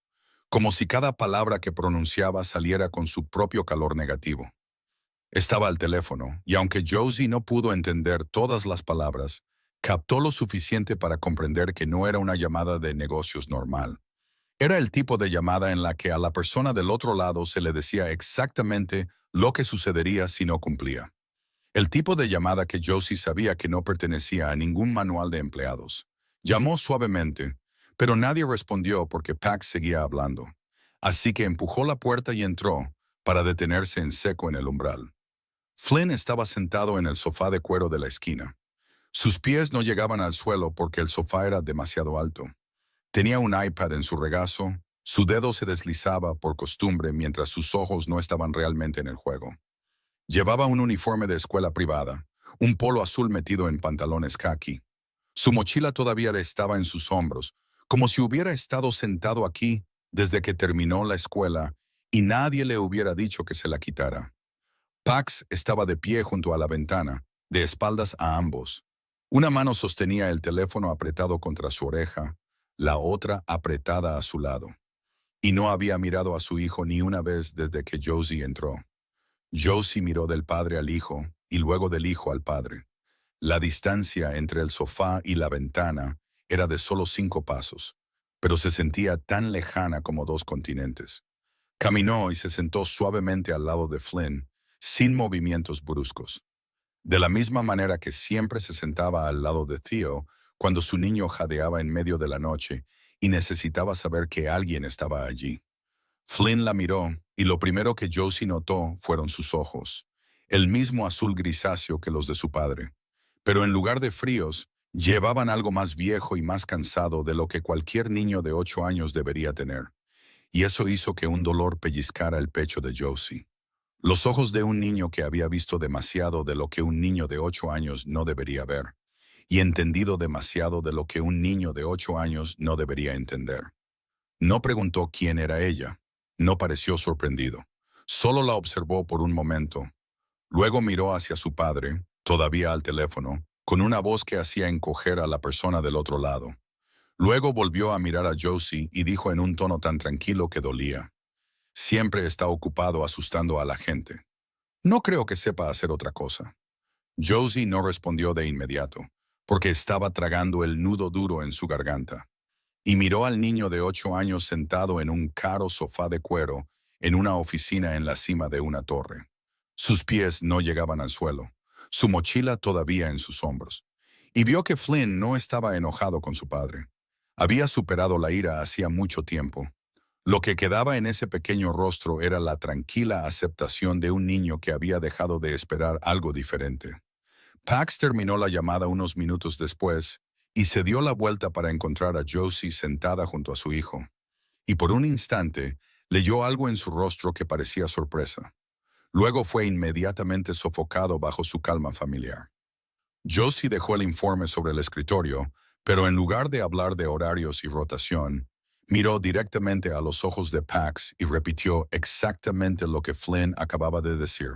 como si cada palabra que pronunciaba saliera con su propio calor negativo. Estaba al teléfono, y aunque Josie no pudo entender todas las palabras, captó lo suficiente para comprender que no era una llamada de negocios normal. Era el tipo de llamada en la que a la persona del otro lado se le decía exactamente lo que sucedería si no cumplía. El tipo de llamada que Josie sabía que no pertenecía a ningún manual de empleados. Llamó suavemente, pero nadie respondió porque Pax seguía hablando. Así que empujó la puerta y entró, para detenerse en seco en el umbral. Flynn estaba sentado en el sofá de cuero de la esquina. Sus pies no llegaban al suelo porque el sofá era demasiado alto. Tenía un iPad en su regazo, su dedo se deslizaba por costumbre mientras sus ojos no estaban realmente en el juego. Llevaba un uniforme de escuela privada, un polo azul metido en pantalones khaki. Su mochila todavía estaba en sus hombros, como si hubiera estado sentado aquí desde que terminó la escuela y nadie le hubiera dicho que se la quitara. Pax estaba de pie junto a la ventana, de espaldas a ambos. Una mano sostenía el teléfono apretado contra su oreja, la otra apretada a su lado. Y no había mirado a su hijo ni una vez desde que Josie entró. Josie miró del padre al hijo y luego del hijo al padre. La distancia entre el sofá y la ventana era de solo 5 pasos, pero se sentía tan lejana como 2 continentes. Caminó y se sentó suavemente al lado de Flynn, sin movimientos bruscos. De la misma manera que siempre se sentaba al lado de Theo cuando su niño jadeaba en medio de la noche y necesitaba saber que alguien estaba allí. Flynn la miró y lo primero que Josie notó fueron sus ojos, el mismo azul grisáceo que los de su padre. Pero en lugar de fríos, llevaban algo más viejo y más cansado de lo que cualquier niño de 8 años debería tener. Y eso hizo que un dolor pellizcara el pecho de Josie. Los ojos de un niño que había visto demasiado de lo que un niño de 8 años no debería ver, y entendido demasiado de lo que un niño de 8 años no debería entender. No preguntó quién era ella. No pareció sorprendido. Solo la observó por un momento. Luego miró hacia su padre, todavía al teléfono, con una voz que hacía encoger a la persona del otro lado. Luego volvió a mirar a Josie y dijo en un tono tan tranquilo que dolía: Siempre está ocupado asustando a la gente. No creo que sepa hacer otra cosa. Josie no respondió de inmediato, porque estaba tragando el nudo duro en su garganta, y miró al niño de 8 años sentado en un caro sofá de cuero en una oficina en la cima de una torre. Sus pies no llegaban al suelo, su mochila todavía en sus hombros, y vio que Flynn no estaba enojado con su padre. Había superado la ira hacía mucho tiempo. Lo que quedaba en ese pequeño rostro era la tranquila aceptación de un niño que había dejado de esperar algo diferente. Pax terminó la llamada unos minutos después y se dio la vuelta para encontrar a Josie sentada junto a su hijo. Y por un instante leyó algo en su rostro que parecía sorpresa. Luego fue inmediatamente sofocado bajo su calma familiar. Josie dejó el informe sobre el escritorio, pero en lugar de hablar de horarios y rotación, miró directamente a los ojos de Pax y repitió exactamente lo que Flynn acababa de decir,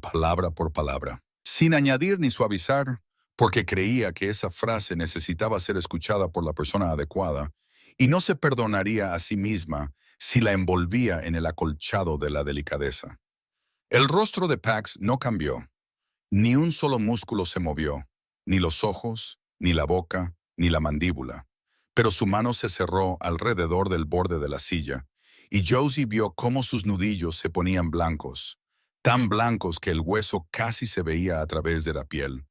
palabra por palabra, sin añadir ni suavizar, porque creía que esa frase necesitaba ser escuchada por la persona adecuada y no se perdonaría a sí misma si la envolvía en el acolchado de la delicadeza. El rostro de Pax no cambió. Ni un solo músculo se movió, ni los ojos, ni la boca, ni la mandíbula. Pero su mano se cerró alrededor del borde de la silla, y Josie vio cómo sus nudillos se ponían blancos, tan blancos que el hueso casi se veía a través de la piel.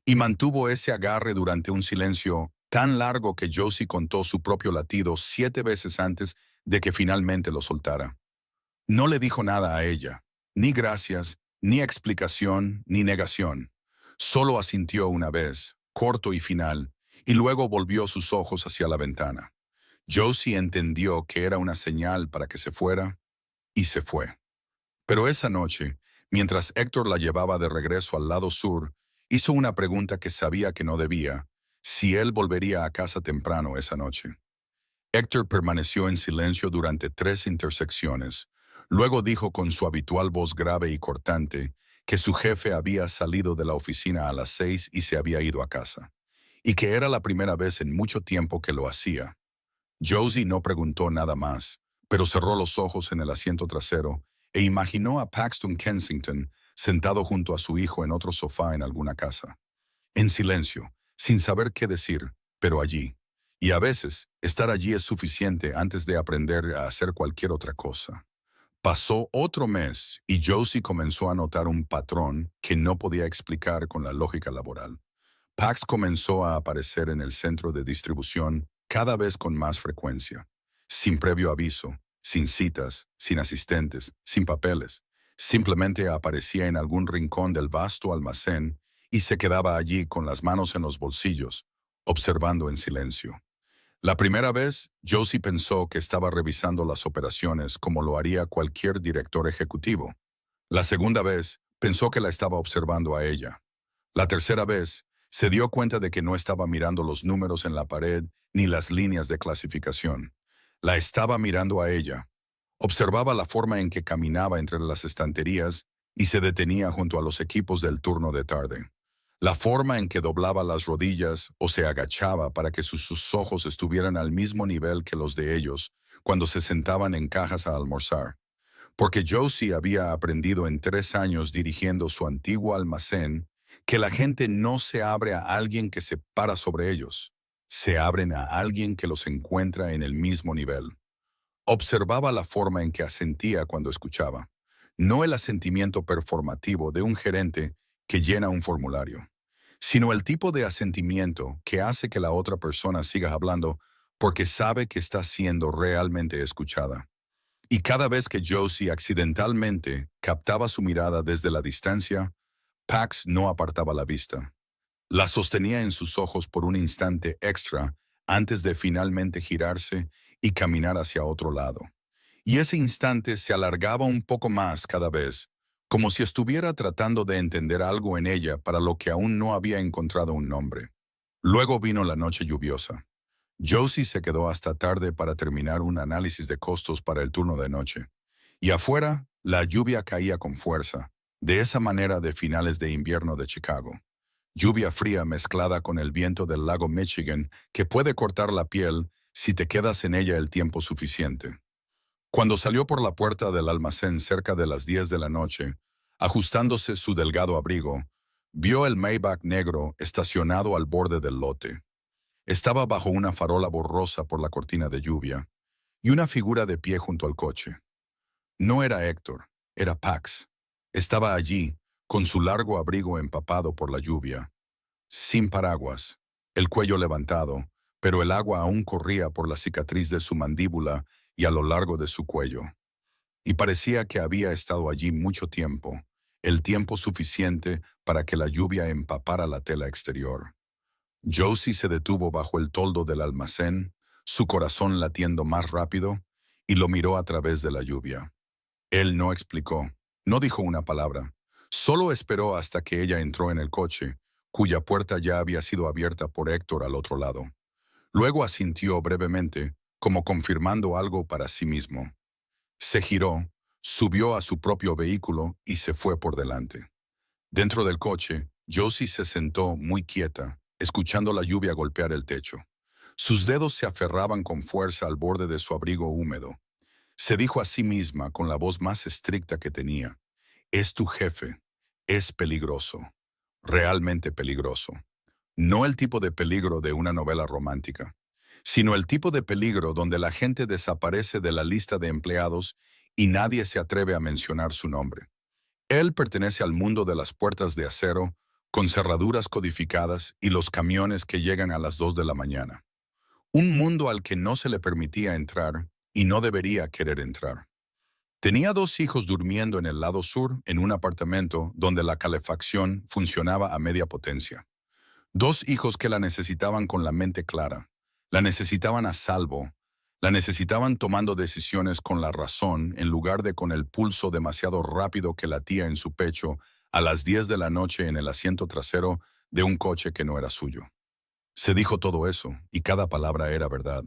Y mantuvo ese agarre durante un silencio tan largo que Josie contó su propio latido 7 veces antes de que finalmente lo soltara. No le dijo nada a ella, ni gracias, ni explicación, ni negación. Solo asintió una vez, corto y final, y luego volvió sus ojos hacia la ventana. Josie entendió que era una señal para que se fuera, y se fue. Pero esa noche, mientras Héctor la llevaba de regreso al lado sur, hizo una pregunta que sabía que no debía: si él volvería a casa temprano esa noche. Héctor permaneció en silencio durante 3 intersecciones. Luego dijo con su habitual voz grave y cortante que su jefe había salido de la oficina a las 6 y se había ido a casa, y que era la primera vez en mucho tiempo que lo hacía. Josie no preguntó nada más, pero cerró los ojos en el asiento trasero e imaginó a Paxton Kensington sentado junto a su hijo en otro sofá en alguna casa. En silencio, sin saber qué decir, pero allí. Y a veces, estar allí es suficiente antes de aprender a hacer cualquier otra cosa. Pasó otro mes y Josie comenzó a notar un patrón que no podía explicar con la lógica laboral. Pax comenzó a aparecer en el centro de distribución cada vez con más frecuencia, sin previo aviso, sin citas, sin asistentes, sin papeles. Simplemente aparecía en algún rincón del vasto almacén y se quedaba allí con las manos en los bolsillos, observando en silencio. La primera vez, Josie pensó que estaba revisando las operaciones como lo haría cualquier director ejecutivo. La segunda vez, pensó que la estaba observando a ella. La tercera vez, se dio cuenta de que no estaba mirando los números en la pared ni las líneas de clasificación. La estaba mirando a ella. Observaba la forma en que caminaba entre las estanterías y se detenía junto a los equipos del turno de tarde. La forma en que doblaba las rodillas o se agachaba para que sus ojos estuvieran al mismo nivel que los de ellos cuando se sentaban en cajas a almorzar. Porque Josie había aprendido en 3 años dirigiendo su antiguo almacén que la gente no se abre a alguien que se para sobre ellos, se abren a alguien que los encuentra en el mismo nivel. Observaba la forma en que asentía cuando escuchaba, no el asentimiento performativo de un gerente que llena un formulario, sino el tipo de asentimiento que hace que la otra persona siga hablando porque sabe que está siendo realmente escuchada. Y cada vez que Josie accidentalmente captaba su mirada desde la distancia, Pax no apartaba la vista. La sostenía en sus ojos por un instante extra antes de finalmente girarse y caminar hacia otro lado. Y ese instante se alargaba un poco más cada vez, como si estuviera tratando de entender algo en ella para lo que aún no había encontrado un nombre. Luego vino la noche lluviosa. Josie se quedó hasta tarde para terminar un análisis de costos para el turno de noche. Y afuera, la lluvia caía con fuerza, de esa manera de finales de invierno de Chicago. Lluvia fría mezclada con el viento del lago Michigan que puede cortar la piel si te quedas en ella el tiempo suficiente. Cuando salió por la puerta del almacén cerca de las 10 de la noche, ajustándose su delgado abrigo, vio el Maybach negro estacionado al borde del lote. Estaba bajo una farola borrosa por la cortina de lluvia, y una figura de pie junto al coche. No era Héctor, era Pax. Estaba allí, con su largo abrigo empapado por la lluvia, sin paraguas, el cuello levantado, pero el agua aún corría por la cicatriz de su mandíbula y a lo largo de su cuello. Y parecía que había estado allí mucho tiempo, el tiempo suficiente para que la lluvia empapara la tela exterior. Josie se detuvo bajo el toldo del almacén, su corazón latiendo más rápido, y lo miró a través de la lluvia. Él no explicó, no dijo una palabra, solo esperó hasta que ella entró en el coche, cuya puerta ya había sido abierta por Héctor al otro lado. Luego asintió brevemente, como confirmando algo para sí mismo. Se giró, subió a su propio vehículo y se fue por delante. Dentro del coche, Josie se sentó muy quieta, escuchando la lluvia golpear el techo. Sus dedos se aferraban con fuerza al borde de su abrigo húmedo. Se dijo a sí misma con la voz más estricta que tenía: «Es tu jefe, es peligroso, realmente peligroso». No el tipo de peligro de una novela romántica, sino el tipo de peligro donde la gente desaparece de la lista de empleados y nadie se atreve a mencionar su nombre. Él pertenece al mundo de las puertas de acero, con cerraduras codificadas y los camiones que llegan a las 2 de la mañana. Un mundo al que no se le permitía entrar y no debería querer entrar. Tenía 2 hijos durmiendo en el lado sur en un apartamento donde la calefacción funcionaba a media potencia. 2 hijos que la necesitaban con la mente clara, la necesitaban a salvo, la necesitaban tomando decisiones con la razón en lugar de con el pulso demasiado rápido que latía en su pecho a las 10 de la noche en el asiento trasero de un coche que no era suyo. Se dijo todo eso, y cada palabra era verdad.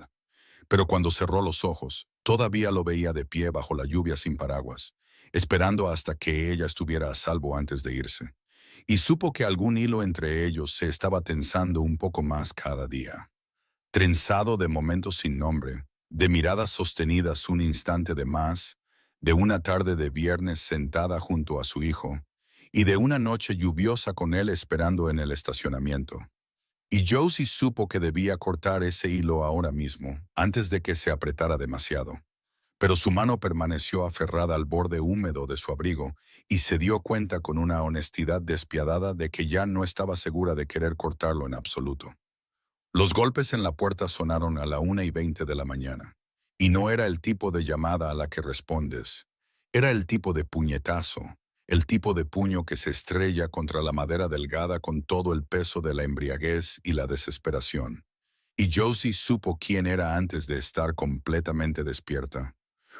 Pero cuando cerró los ojos, todavía lo veía de pie bajo la lluvia sin paraguas, esperando hasta que ella estuviera a salvo antes de irse. Y supo que algún hilo entre ellos se estaba tensando un poco más cada día. Trenzado de momentos sin nombre, de miradas sostenidas un instante de más, de una tarde de viernes sentada junto a su hijo, y de una noche lluviosa con él esperando en el estacionamiento. Y Josie supo que debía cortar ese hilo ahora mismo, antes de que se apretara demasiado. Pero su mano permaneció aferrada al borde húmedo de su abrigo y se dio cuenta con una honestidad despiadada de que ya no estaba segura de querer cortarlo en absoluto. Los golpes en la puerta sonaron a la 1:20 de la mañana. Y no era el tipo de llamada a la que respondes. Era el tipo de puñetazo, el tipo de puño que se estrella contra la madera delgada con todo el peso de la embriaguez y la desesperación. Y Josie supo quién era antes de estar completamente despierta.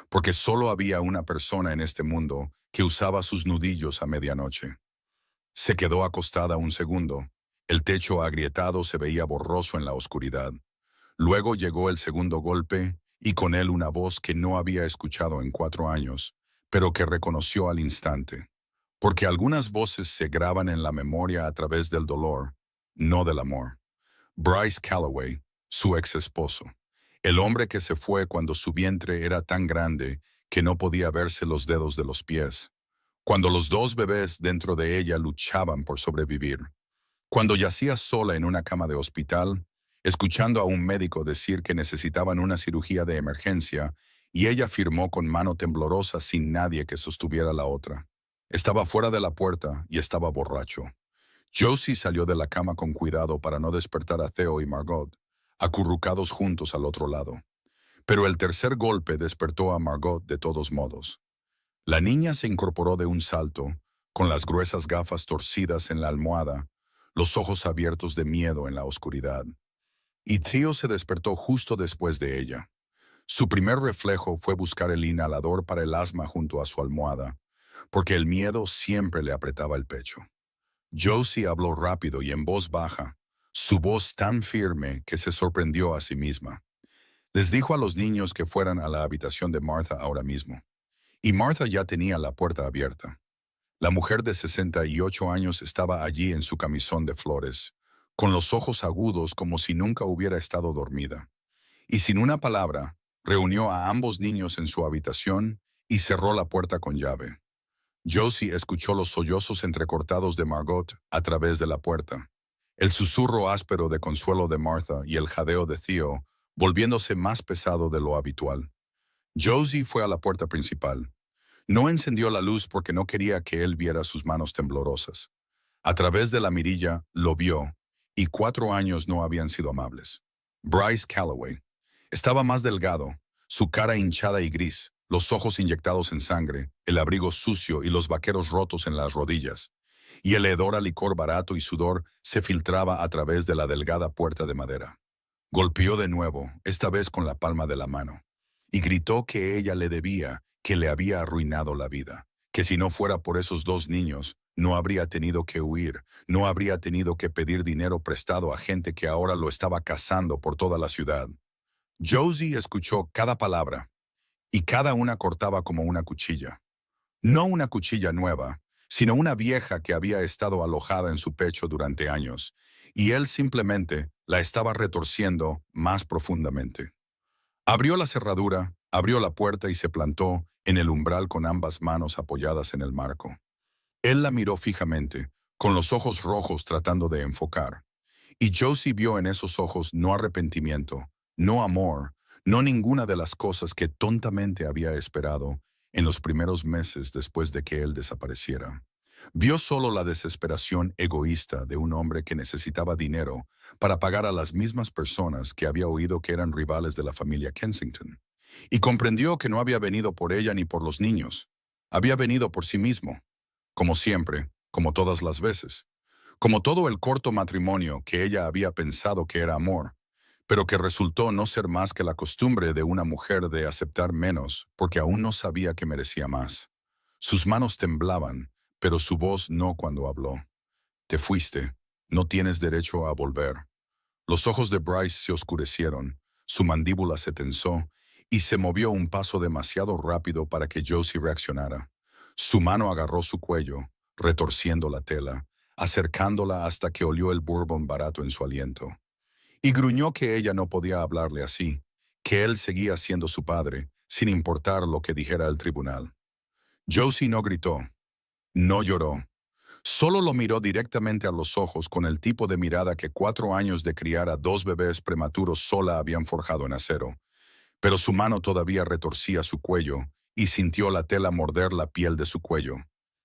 Porque solo había una persona en este mundo que usaba sus nudillos a medianoche. Se quedó acostada un segundo. El techo agrietado se veía borroso en la oscuridad. Luego llegó el segundo golpe, y con él una voz que no había escuchado en 4 años, pero que reconoció al instante. Porque algunas voces se graban en la memoria a través del dolor, no del amor. Bryce Calloway, su ex esposo. El hombre que se fue cuando su vientre era tan grande que no podía verse los dedos de los pies. Cuando los dos bebés dentro de ella luchaban por sobrevivir. Cuando yacía sola en una cama de hospital, escuchando a un médico decir que necesitaban una cirugía de emergencia, y ella firmó con mano temblorosa sin nadie que sostuviera la otra. Estaba fuera de la puerta y estaba borracho. Josie salió de la cama con cuidado para no despertar a Theo y Margot, acurrucados juntos al otro lado. Pero el tercer golpe despertó a Margot de todos modos. La niña se incorporó de un salto, con las gruesas gafas torcidas en la almohada, los ojos abiertos de miedo en la oscuridad. Y Theo se despertó justo después de ella. Su primer reflejo fue buscar el inhalador para el asma junto a su almohada, porque el miedo siempre le apretaba el pecho. Josie habló rápido y en voz baja, su voz tan firme que se sorprendió a sí misma. Les dijo a los niños que fueran a la habitación de Martha ahora mismo. Y Martha ya tenía la puerta abierta. La mujer de 68 años estaba allí en su camisón de flores, con los ojos agudos como si nunca hubiera estado dormida. Y sin una palabra, reunió a ambos niños en su habitación y cerró la puerta con llave. Josie escuchó los sollozos entrecortados de Margot a través de la puerta, el susurro áspero de consuelo de Martha y el jadeo de Theo, volviéndose más pesado de lo habitual. Josie fue a la puerta principal. No encendió la luz porque no quería que él viera sus manos temblorosas. A través de la mirilla lo vio, y 4 años no habían sido amables. Bryce Calloway. Estaba más delgado, su cara hinchada y gris, los ojos inyectados en sangre, el abrigo sucio y los vaqueros rotos en las rodillas. Y el hedor a licor barato y sudor se filtraba a través de la delgada puerta de madera. Golpeó de nuevo, esta vez con la palma de la mano, y gritó que ella le debía, que le había arruinado la vida, que si no fuera por esos dos niños, no habría tenido que huir, no habría tenido que pedir dinero prestado a gente que ahora lo estaba cazando por toda la ciudad. Josie escuchó cada palabra, y cada una cortaba como una cuchilla. No una cuchilla nueva, sino una vieja que había estado alojada en su pecho durante años, y él simplemente la estaba retorciendo más profundamente. Abrió la cerradura, abrió la puerta y se plantó en el umbral con ambas manos apoyadas en el marco. Él la miró fijamente, con los ojos rojos tratando de enfocar. Y Josie vio en esos ojos no arrepentimiento, no amor, no ninguna de las cosas que tontamente había esperado en los primeros meses después de que él desapareciera. Vio solo la desesperación egoísta de un hombre que necesitaba dinero para pagar a las mismas personas que había oído que eran rivales de la familia Kensington. Y comprendió que no había venido por ella ni por los niños. Había venido por sí mismo, como siempre, como todas las veces. Como todo el corto matrimonio que ella había pensado que era amor, pero que resultó no ser más que la costumbre de una mujer de aceptar menos porque aún no sabía que merecía más. Sus manos temblaban, pero su voz no cuando habló. Te fuiste, no tienes derecho a volver. Los ojos de Bryce se oscurecieron, Su mandíbula se tensó y se movió un paso demasiado rápido para que Josie reaccionara. Su mano agarró su cuello, retorciendo la tela, acercándola hasta que olió el bourbon barato en su aliento. Y gruñó que ella no podía hablarle así, que él seguía siendo su padre, sin importar lo que dijera el tribunal. Josie no gritó, no lloró. Solo lo miró directamente a los ojos con el tipo de mirada que 4 años de criar a 2 bebés prematuros sola habían forjado en acero. Pero su mano todavía retorcía su cuello y sintió la tela morder la piel de su cuello.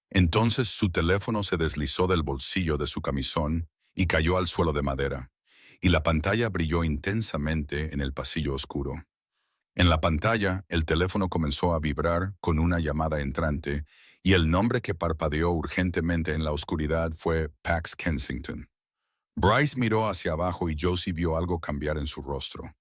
Entonces su teléfono se deslizó del bolsillo de su camisón y cayó al suelo de madera, y la pantalla brilló intensamente en el pasillo oscuro. En la pantalla, el teléfono comenzó a vibrar con una llamada entrante, y el nombre que parpadeó urgentemente en la oscuridad fue Pax Kensington. Bryce miró hacia abajo y Josie vio algo cambiar en su rostro.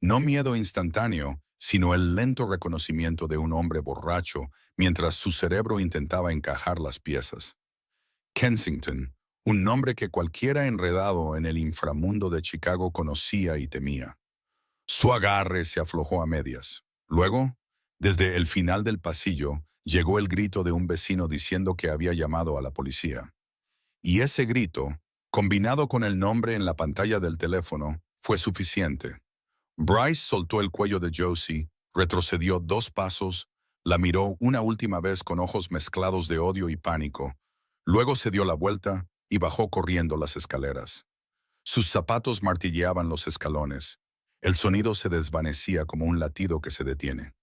No miedo instantáneo, sino el lento reconocimiento de un hombre borracho mientras su cerebro intentaba encajar las piezas. Kensington, un nombre que cualquiera enredado en el inframundo de Chicago conocía y temía. Su agarre se aflojó a medias. Luego, desde el final del pasillo, llegó el grito de un vecino diciendo que había llamado a la policía. Y ese grito, combinado con el nombre en la pantalla del teléfono, fue suficiente. Bryce soltó el cuello de Josie, retrocedió 2 pasos, la miró una última vez con ojos mezclados de odio y pánico. Luego se dio la vuelta y bajó corriendo las escaleras. Sus zapatos martilleaban los escalones. El sonido se desvanecía como un latido que se detiene.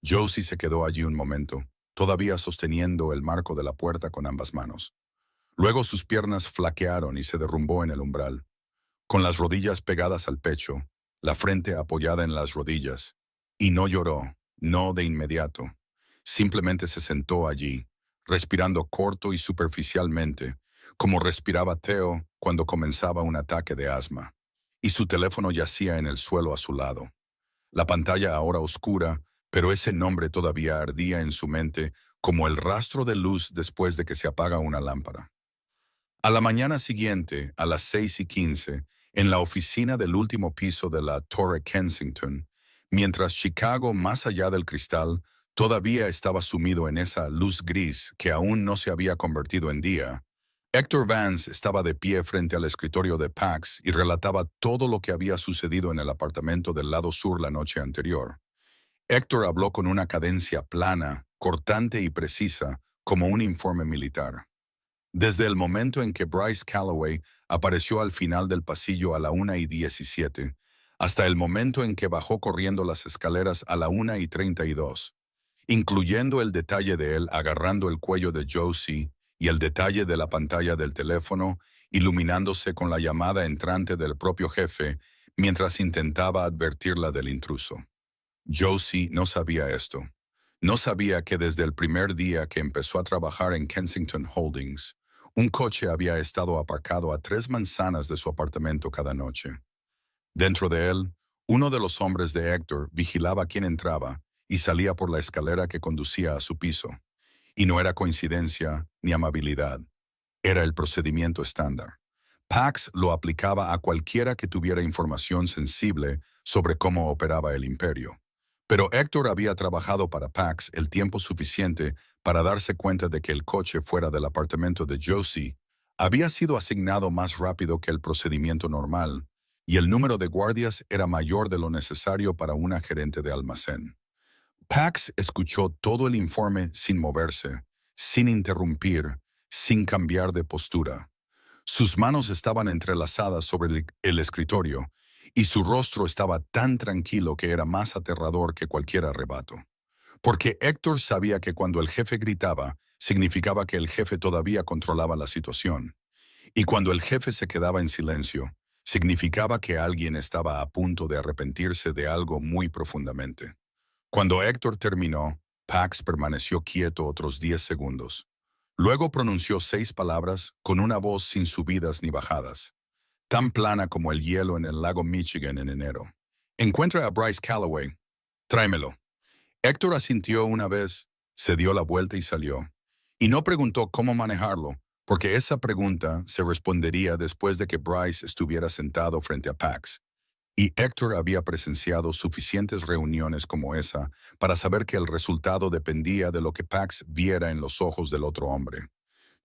Josie se quedó allí un momento, todavía sosteniendo el marco de la puerta con ambas manos. Luego sus piernas flaquearon y se derrumbó en el umbral, con las rodillas pegadas al pecho, la frente apoyada en las rodillas. Y no lloró, no de inmediato. Simplemente se sentó allí, respirando corto y superficialmente, como respiraba Theo cuando comenzaba un ataque de asma. Y su teléfono yacía en el suelo a su lado. La pantalla ahora oscura, pero ese nombre todavía ardía en su mente como el rastro de luz después de que se apaga una lámpara. A la mañana siguiente, a las 6:15, en la oficina del último piso de la Torre Kensington, mientras Chicago, más allá del cristal, todavía estaba sumido en esa luz gris que aún no se había convertido en día, Hector Vance estaba de pie frente al escritorio de Pax y relataba todo lo que había sucedido en el apartamento del lado sur la noche anterior. Hector habló con una cadencia plana, cortante y precisa, como un informe militar. Desde el momento en que Bryce Calloway apareció al final del pasillo a la 1:17, hasta el momento en que bajó corriendo las escaleras a la 1:32, incluyendo el detalle de él agarrando el cuello de Josie y el detalle de la pantalla del teléfono iluminándose con la llamada entrante del propio jefe mientras intentaba advertirla del intruso. Josie no sabía esto. No sabía que desde el primer día que empezó a trabajar en Kensington Holdings, un coche había estado aparcado a 3 manzanas de su apartamento cada noche. Dentro de él, uno de los hombres de Hector vigilaba quién entraba y salía por la escalera que conducía a su piso. Y no era coincidencia ni amabilidad. Era el procedimiento estándar. Pax lo aplicaba a cualquiera que tuviera información sensible sobre cómo operaba el imperio. Pero Hector había trabajado para Pax el tiempo suficiente para darse cuenta de que el coche fuera del apartamento de Josie había sido asignado más rápido que el procedimiento normal, y el número de guardias era mayor de lo necesario para una gerente de almacén. Pax escuchó todo el informe sin moverse, sin interrumpir, sin cambiar de postura. Sus manos estaban entrelazadas sobre el escritorio y su rostro estaba tan tranquilo que era más aterrador que cualquier arrebato. Porque Héctor sabía que cuando el jefe gritaba, significaba que el jefe todavía controlaba la situación. Y cuando el jefe se quedaba en silencio, significaba que alguien estaba a punto de arrepentirse de algo muy profundamente. Cuando Héctor terminó, Pax permaneció quieto otros 10 segundos. Luego pronunció 6 palabras con una voz sin subidas ni bajadas, tan plana como el hielo en el lago Michigan en enero. Encuentra a Bryce Calloway. Tráemelo. Héctor asintió una vez, se dio la vuelta y salió. Y no preguntó cómo manejarlo, porque esa pregunta se respondería después de que Bryce estuviera sentado frente a Pax. Y Héctor había presenciado suficientes reuniones como esa para saber que el resultado dependía de lo que Pax viera en los ojos del otro hombre.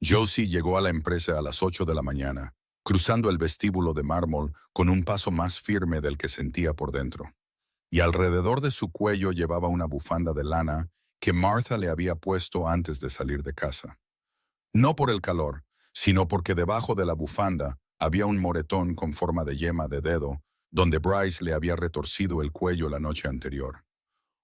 Josie llegó a la empresa a las 8 de la mañana, cruzando el vestíbulo de mármol con un paso más firme del que sentía por dentro. Y alrededor de su cuello llevaba una bufanda de lana que Martha le había puesto antes de salir de casa. No por el calor, sino porque debajo de la bufanda había un moretón con forma de yema de dedo, donde Bryce le había retorcido el cuello la noche anterior.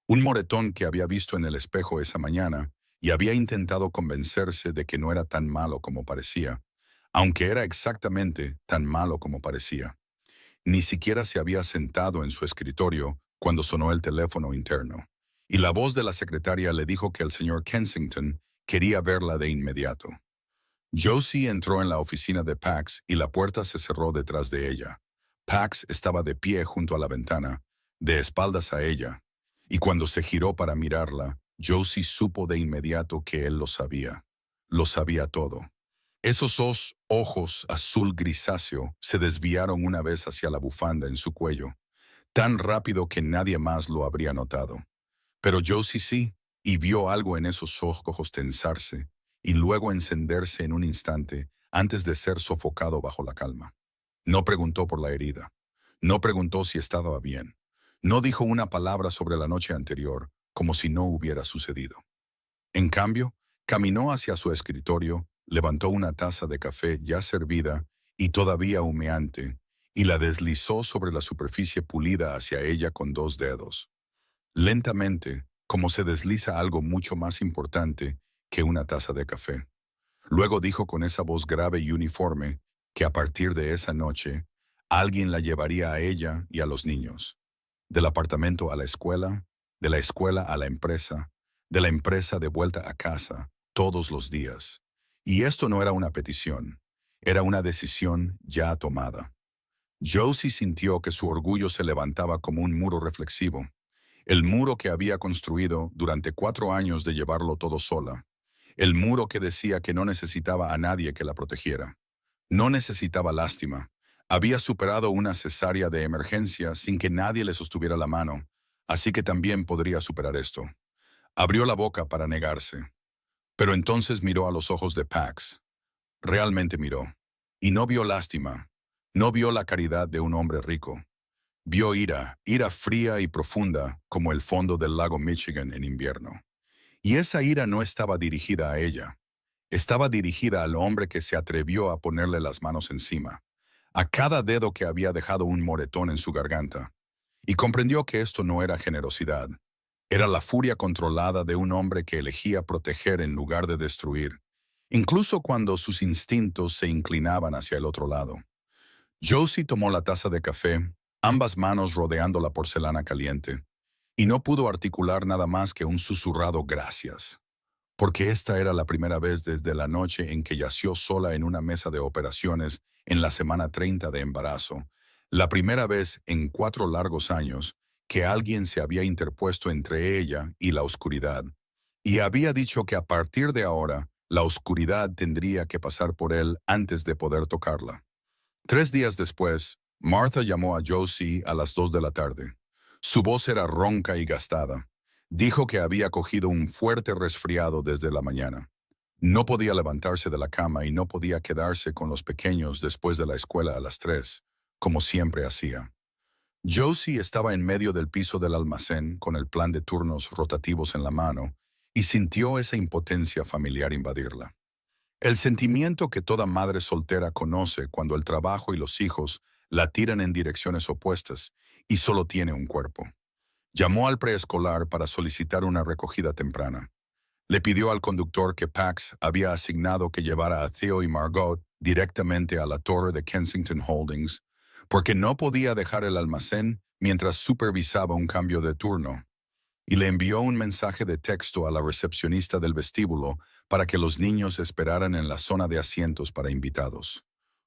Un moretón que había visto en el espejo esa mañana y había intentado convencerse de que no era tan malo como parecía, aunque era exactamente tan malo como parecía. Ni siquiera se había sentado en su escritorio cuando sonó el teléfono interno, y la voz de la secretaria le dijo que el señor Kensington quería verla de inmediato. Josie entró en la oficina de Pax y la puerta se cerró detrás de ella. Pax estaba de pie junto a la ventana, de espaldas a ella, y cuando se giró para mirarla, Josie supo de inmediato que él lo sabía. Lo sabía todo. Esos dos ojos azul grisáceo se desviaron una vez hacia la bufanda en su cuello, tan rápido que nadie más lo habría notado. Pero Josie sí, y vio algo en esos ojos tensarse y luego encenderse en un instante antes de ser sofocado bajo la calma. No preguntó por la herida. No preguntó si estaba bien. No dijo una palabra sobre la noche anterior, como si no hubiera sucedido. En cambio, caminó hacia su escritorio, levantó una taza de café ya servida y todavía humeante, y la deslizó sobre la superficie pulida hacia ella con dos dedos. Lentamente, como se desliza algo mucho más importante que una taza de café. Luego dijo con esa voz grave y uniforme que a partir de esa noche, alguien la llevaría a ella y a los niños. Del apartamento a la escuela, de la escuela a la empresa, de la empresa de vuelta a casa, todos los días. Y esto no era una petición, era una decisión ya tomada. Josie sintió que su orgullo se levantaba como un muro reflexivo, el muro que había construido durante 4 años de llevarlo todo sola, el muro que decía que no necesitaba a nadie que la protegiera. No necesitaba lástima. Había superado una cesárea de emergencia sin que nadie le sostuviera la mano, así que también podría superar esto. Abrió la boca para negarse, pero entonces miró a los ojos de Pax. Realmente miró. Y no vio lástima. No vio la caridad de un hombre rico. Vio ira, ira fría y profunda como el fondo del lago Michigan en invierno. Y esa ira no estaba dirigida a ella. Estaba dirigida al hombre que se atrevió a ponerle las manos encima, a cada dedo que había dejado un moretón en su garganta. Y comprendió que esto no era generosidad. Era la furia controlada de un hombre que elegía proteger en lugar de destruir, incluso cuando sus instintos se inclinaban hacia el otro lado. Josie tomó la taza de café, ambas manos rodeando la porcelana caliente, y no pudo articular nada más que un susurrado gracias, porque esta era la primera vez desde la noche en que yació sola en una mesa de operaciones en la semana 30 de embarazo, la primera vez en 4 largos años que alguien se había interpuesto entre ella y la oscuridad, y había dicho que a partir de ahora la oscuridad tendría que pasar por él antes de poder tocarla. 3 días después, Martha llamó a Josie a las 2 de la tarde. Su voz era ronca y gastada. Dijo que había cogido un fuerte resfriado desde la mañana. No podía levantarse de la cama y no podía quedarse con los pequeños después de la escuela a las 3, como siempre hacía. Josie estaba en medio del piso del almacén con el plan de turnos rotativos en la mano y sintió esa impotencia familiar invadirla. El sentimiento que toda madre soltera conoce cuando el trabajo y los hijos la tiran en direcciones opuestas y solo tiene un cuerpo. Llamó al preescolar para solicitar una recogida temprana. Le pidió al conductor que Pax había asignado que llevara a Theo y Margot directamente a la torre de Kensington Holdings, porque no podía dejar el almacén mientras supervisaba un cambio de turno, y le envió un mensaje de texto a la recepcionista del vestíbulo para que los niños esperaran en la zona de asientos para invitados.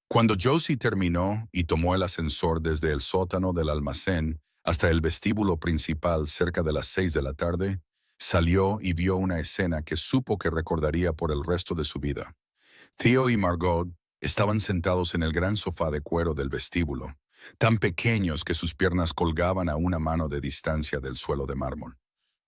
Cuando Josie terminó y tomó el ascensor desde el sótano del almacén hasta el vestíbulo principal cerca de las 6 de la tarde, salió y vio una escena que supo que recordaría por el resto de su vida. Theo y Margot estaban sentados en el gran sofá de cuero del vestíbulo, tan pequeños que sus piernas colgaban a una mano de distancia del suelo de mármol.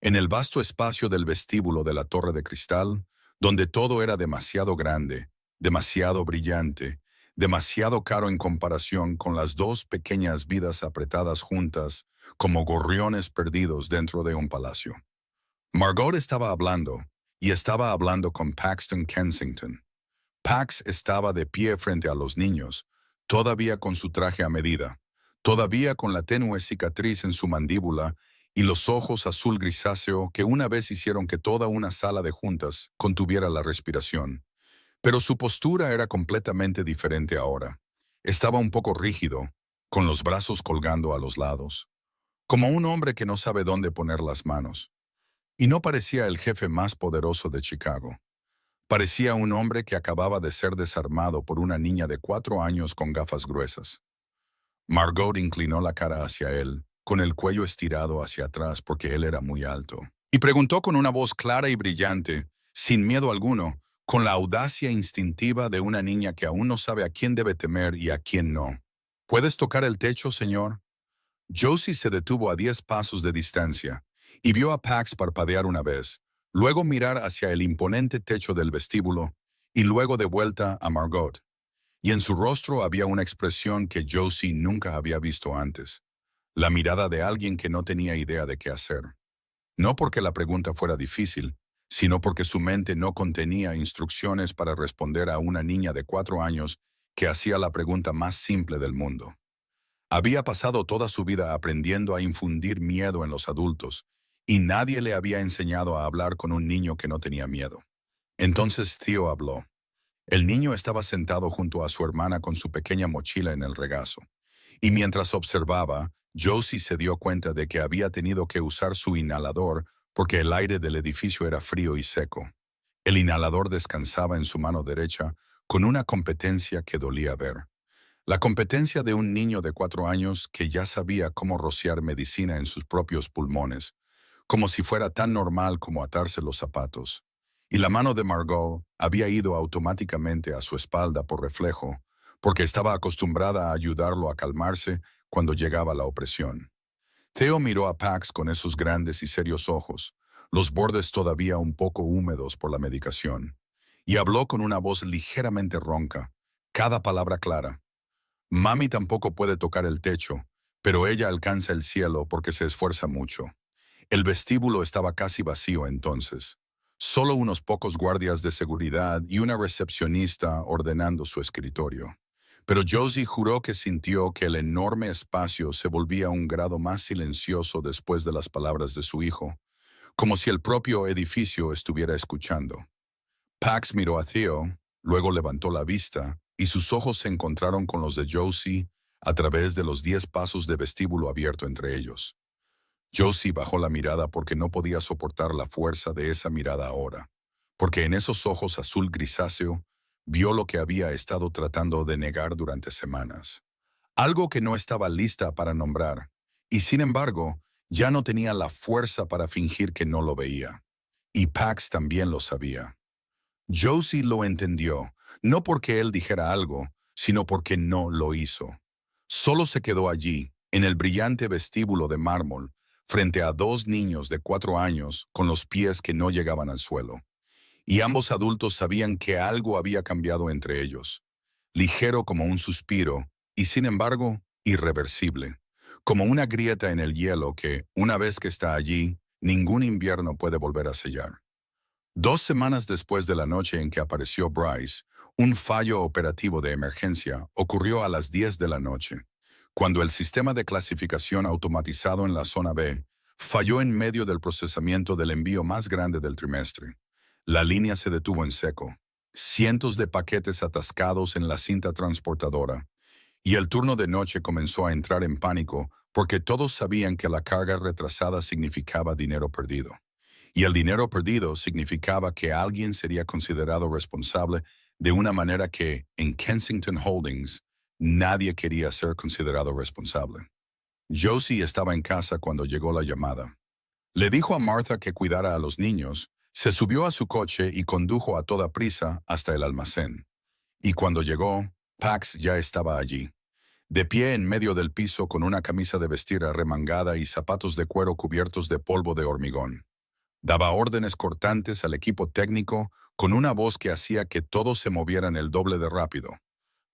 En el vasto espacio del vestíbulo de la torre de cristal, donde todo era demasiado grande, demasiado brillante, demasiado caro en comparación con las dos pequeñas vidas apretadas juntas como gorriones perdidos dentro de un palacio. Margot estaba hablando, y estaba hablando con Paxton Kensington. Pax estaba de pie frente a los niños, todavía con su traje a medida, todavía con la tenue cicatriz en su mandíbula y los ojos azul grisáceo que una vez hicieron que toda una sala de juntas contuviera la respiración. Pero su postura era completamente diferente ahora. Estaba un poco rígido, con los brazos colgando a los lados, como un hombre que no sabe dónde poner las manos. Y no parecía el jefe más poderoso de Chicago. Parecía un hombre que acababa de ser desarmado por una niña de 4 años con gafas gruesas. Margot inclinó la cara hacia él, con el cuello estirado hacia atrás porque él era muy alto, y preguntó con una voz clara y brillante, sin miedo alguno, con la audacia instintiva de una niña que aún no sabe a quién debe temer y a quién no. ¿Puedes tocar el techo, señor? Josie se detuvo a 10 pasos de distancia y vio a Pax parpadear una vez, luego mirar hacia el imponente techo del vestíbulo y luego de vuelta a Margot. Y en su rostro había una expresión que Josie nunca había visto antes, la mirada de alguien que no tenía idea de qué hacer. No porque la pregunta fuera difícil, sino porque su mente no contenía instrucciones para responder a una niña de 4 años que hacía la pregunta más simple del mundo. Había pasado toda su vida aprendiendo a infundir miedo en los adultos, y nadie le había enseñado a hablar con un niño que no tenía miedo. Entonces Theo habló. El niño estaba sentado junto a su hermana con su pequeña mochila en el regazo, y mientras observaba, Josie se dio cuenta de que había tenido que usar su inhalador porque el aire del edificio era frío y seco. El inhalador descansaba en su mano derecha con una competencia que dolía ver. La competencia de un niño de 4 años que ya sabía cómo rociar medicina en sus propios pulmones, como si fuera tan normal como atarse los zapatos. Y la mano de Margot había ido automáticamente a su espalda por reflejo, porque estaba acostumbrada a ayudarlo a calmarse cuando llegaba la opresión. Theo miró a Pax con esos grandes y serios ojos, los bordes todavía un poco húmedos por la medicación, y habló con una voz ligeramente ronca, cada palabra clara. Mami tampoco puede tocar el techo, pero ella alcanza el cielo porque se esfuerza mucho. El vestíbulo estaba casi vacío entonces. Solo unos pocos guardias de seguridad y una recepcionista ordenando su escritorio. Pero Josie juró que sintió que el enorme espacio se volvía un grado más silencioso después de las palabras de su hijo, como si el propio edificio estuviera escuchando. Pax miró a Theo, luego levantó la vista, y sus ojos se encontraron con los de Josie a través de los 10 pasos de vestíbulo abierto entre ellos. Josie bajó la mirada porque no podía soportar la fuerza de esa mirada ahora, porque en esos ojos azul grisáceo vio lo que había estado tratando de negar durante semanas. Algo que no estaba lista para nombrar, y sin embargo, ya no tenía la fuerza para fingir que no lo veía. Y Pax también lo sabía. Josie lo entendió, no porque él dijera algo, sino porque no lo hizo. Solo se quedó allí, en el brillante vestíbulo de mármol, frente a 2 niños de 4 años con los pies que no llegaban al suelo. Y ambos adultos sabían que algo había cambiado entre ellos, ligero como un suspiro, y sin embargo, irreversible, como una grieta en el hielo que, una vez que está allí, ningún invierno puede volver a sellar. 2 semanas después de la noche en que apareció Bryce, un fallo operativo de emergencia ocurrió a las 10 de la noche, cuando el sistema de clasificación automatizado en la zona B falló en medio del procesamiento del envío más grande del trimestre. La línea se detuvo en seco, cientos de paquetes atascados en la cinta transportadora, y el turno de noche comenzó a entrar en pánico porque todos sabían que la carga retrasada significaba dinero perdido. Y el dinero perdido significaba que alguien sería considerado responsable de una manera que, en Kensington Holdings, nadie quería ser considerado responsable. Josie estaba en casa cuando llegó la llamada. Le dijo a Martha que cuidara a los niños, se subió a su coche y condujo a toda prisa hasta el almacén. Y cuando llegó, Pax ya estaba allí. de pie en medio del piso con una camisa de vestir arremangada y zapatos de cuero cubiertos de polvo de hormigón. Daba órdenes cortantes al equipo técnico con una voz que hacía que todos se movieran el doble de rápido.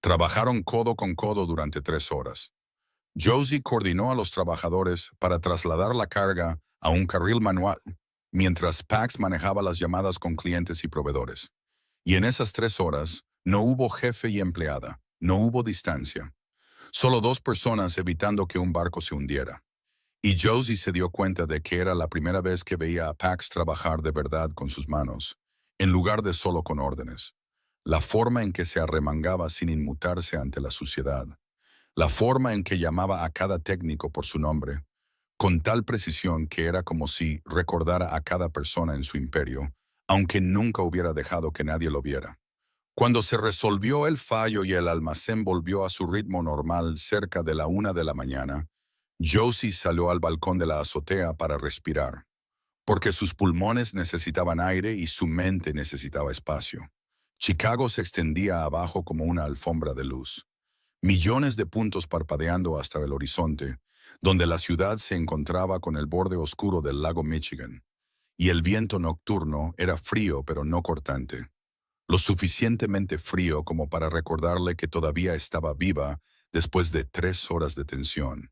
Trabajaron codo con codo durante 3 horas. Josie coordinó a los trabajadores para trasladar la carga a un carril manual, mientras Pax manejaba las llamadas con clientes y proveedores. Y en esas 3 horas no hubo jefe y empleada, no hubo distancia. Solo dos personas evitando que un barco se hundiera. Y Josie se dio cuenta de que era la primera vez que veía a Pax trabajar de verdad con sus manos, en lugar de solo con órdenes. La forma en que se arremangaba sin inmutarse ante la suciedad. La forma en que llamaba a cada técnico por su nombre, con tal precisión que era como si recordara a cada persona en su imperio, aunque nunca hubiera dejado que nadie lo viera. Cuando se resolvió el fallo y el almacén volvió a su ritmo normal cerca de la 1 de la mañana, Josie salió al balcón de la azotea para respirar, porque sus pulmones necesitaban aire y su mente necesitaba espacio. Chicago se extendía abajo como una alfombra de luz. Millones de puntos parpadeando hasta el horizonte, donde la ciudad se encontraba con el borde oscuro del lago Michigan. Y el viento nocturno era frío pero no cortante. Lo suficientemente frío como para recordarle que todavía estaba viva después de 3 horas de tensión.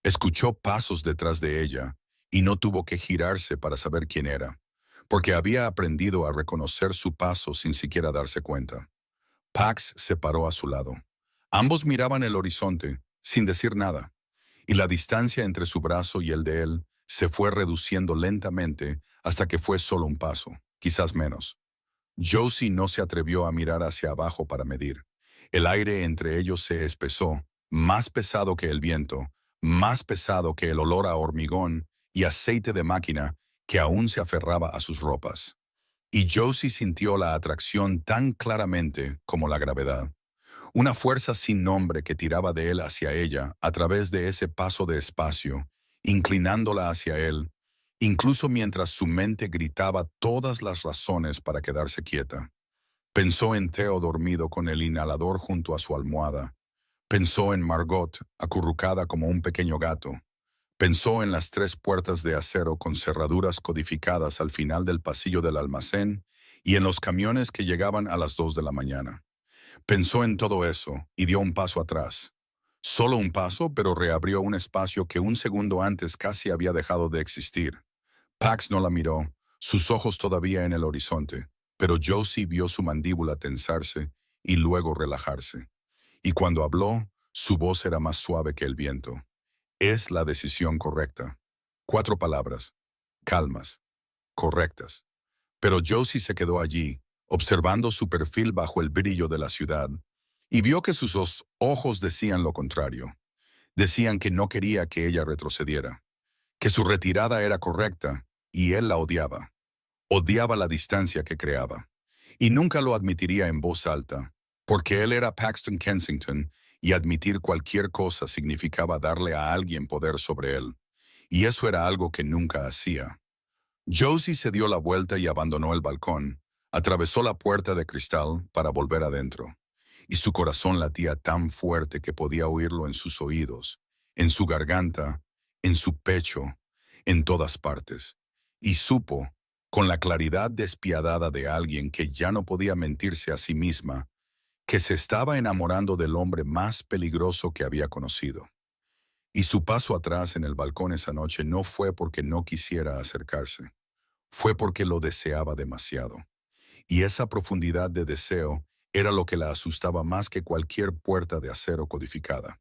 Escuchó pasos detrás de ella y no tuvo que girarse para saber quién era, porque había aprendido a reconocer su paso sin siquiera darse cuenta. Pax se paró a su lado. Ambos miraban el horizonte, sin decir nada, y la distancia entre su brazo y el de él se fue reduciendo lentamente hasta que fue solo un paso, quizás menos. Josie no se atrevió a mirar hacia abajo para medir. El aire entre ellos se espesó, más pesado que el viento, más pesado que el olor a hormigón y aceite de máquina que aún se aferraba a sus ropas. Y Josie sintió la atracción tan claramente como la gravedad. Una fuerza sin nombre que tiraba de él hacia ella a través de ese paso de espacio, inclinándola hacia él, incluso mientras su mente gritaba todas las razones para quedarse quieta. Pensó en Theo dormido con el inhalador junto a su almohada. Pensó en Margot acurrucada como un pequeño gato. Pensó en las 3 puertas de acero con cerraduras codificadas al final del pasillo del almacén y en los camiones que llegaban a las 2 de la mañana. Pensó en todo eso y dio un paso atrás. Solo un paso, pero reabrió un espacio que un segundo antes casi había dejado de existir. Pax no la miró, sus ojos todavía en el horizonte, pero Josie vio su mandíbula tensarse y luego relajarse. Y cuando habló, su voz era más suave que el viento. Es la decisión correcta. 4 palabras, calmas, correctas. Pero Josie se quedó allí, observando su perfil bajo el brillo de la ciudad, y vio que sus ojos decían lo contrario. Decían que no quería que ella retrocediera, que su retirada era correcta, y él la odiaba. Odiaba la distancia que creaba. Y nunca lo admitiría en voz alta, porque él era Paxton Kensington, y admitir cualquier cosa significaba darle a alguien poder sobre él. Y eso era algo que nunca hacía. Josie se dio la vuelta y abandonó el balcón. Atravesó la puerta de cristal para volver adentro. Y su corazón latía tan fuerte que podía oírlo en sus oídos, en su garganta, en su pecho, en todas partes. Y supo, con la claridad despiadada de alguien que ya no podía mentirse a sí misma, que se estaba enamorando del hombre más peligroso que había conocido. Y su paso atrás en el balcón esa noche no fue porque no quisiera acercarse. Fue porque lo deseaba demasiado. Y esa profundidad de deseo era lo que la asustaba más que cualquier puerta de acero codificada.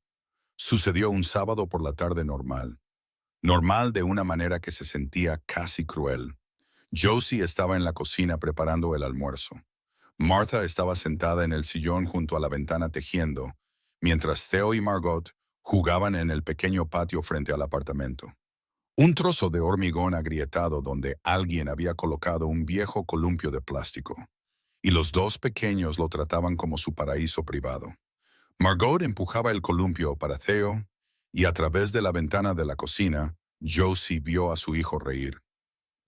Sucedió un sábado por la tarde normal. Normal de una manera que se sentía casi cruel. Josie estaba en la cocina preparando el almuerzo. Martha estaba sentada en el sillón junto a la ventana tejiendo, mientras Theo y Margot jugaban en el pequeño patio frente al apartamento. Un trozo de hormigón agrietado donde alguien había colocado un viejo columpio de plástico. Y los dos pequeños lo trataban como su paraíso privado. Margot empujaba el columpio para Theo, y a través de la ventana de la cocina, Josie vio a su hijo reír.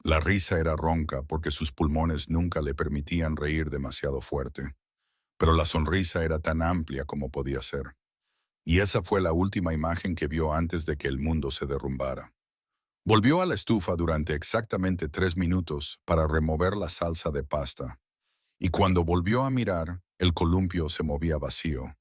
La risa era ronca porque sus pulmones nunca le permitían reír demasiado fuerte, pero la sonrisa era tan amplia como podía ser. Y esa fue la última imagen que vio antes de que el mundo se derrumbara. Volvió a la estufa durante exactamente 3 minutos para remover la salsa de pasta. Y cuando volvió a mirar, el columpio se movía vacío.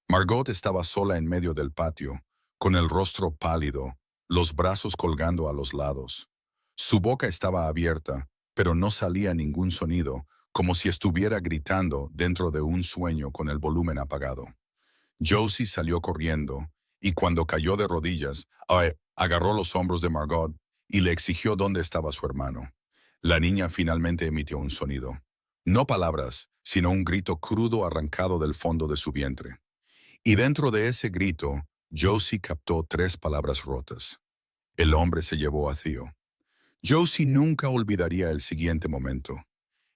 Margot estaba sola en medio del patio, con el rostro pálido, los brazos colgando a los lados. Su boca estaba abierta, pero no salía ningún sonido, como si estuviera gritando dentro de un sueño con el volumen apagado. Josie salió corriendo, y cuando cayó de rodillas, agarró los hombros de Margot y le exigió dónde estaba su hermano. La niña finalmente emitió un sonido. No palabras, sino un grito crudo arrancado del fondo de su vientre. Y dentro de ese grito, Josie captó 3 palabras rotas. El hombre se llevó a Theo. Josie nunca olvidaría el siguiente momento.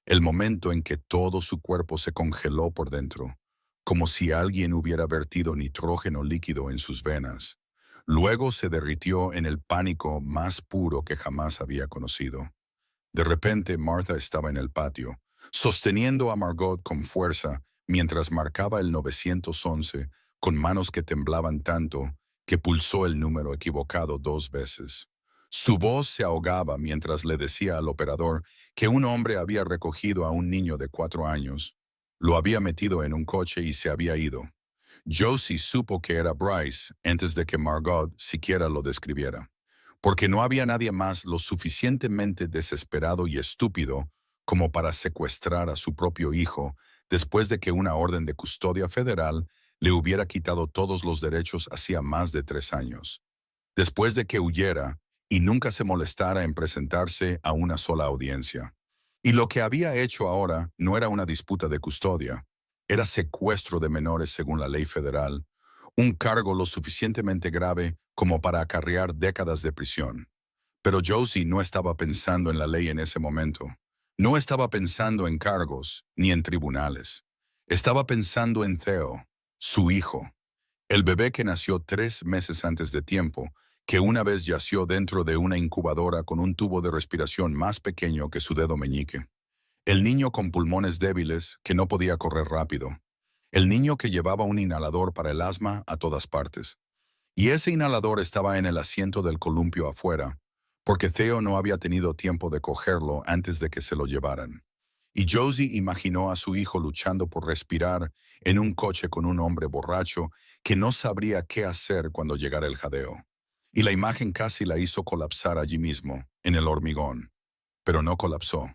El momento en que todo su cuerpo se congeló por dentro, como si alguien hubiera vertido nitrógeno líquido en sus venas. Luego se derritió en el pánico más puro que jamás había conocido. De repente, Martha estaba en el patio, sosteniendo a Margot con fuerza mientras marcaba el 911 con manos que temblaban tanto que pulsó el número equivocado 2 veces. Su voz se ahogaba mientras le decía al operador que un hombre había recogido a un niño de 4 años, lo había metido en un coche y se había ido. Josie supo que era Bryce antes de que Margot siquiera lo describiera, porque no había nadie más lo suficientemente desesperado y estúpido como para secuestrar a su propio hijo después de que una orden de custodia federal le hubiera quitado todos los derechos hacía más de 3 años. Después de que huyera y nunca se molestara en presentarse a una sola audiencia. Y lo que había hecho ahora no era una disputa de custodia, era secuestro de menores según la ley federal, un cargo lo suficientemente grave como para acarrear décadas de prisión. Pero Josie no estaba pensando en la ley en ese momento. No estaba pensando en cargos ni en tribunales. Estaba pensando en Theo, su hijo, el bebé que nació 3 meses antes de tiempo, que una vez yació dentro de una incubadora con un tubo de respiración más pequeño que su dedo meñique. El niño con pulmones débiles que no podía correr rápido. El niño que llevaba un inhalador para el asma a todas partes. Y ese inhalador estaba en el asiento del columpio afuera, porque Theo no había tenido tiempo de cogerlo antes de que se lo llevaran. Y Josie imaginó a su hijo luchando por respirar en un coche con un hombre borracho que no sabría qué hacer cuando llegara el jadeo. Y la imagen casi la hizo colapsar allí mismo, en el hormigón. Pero no colapsó.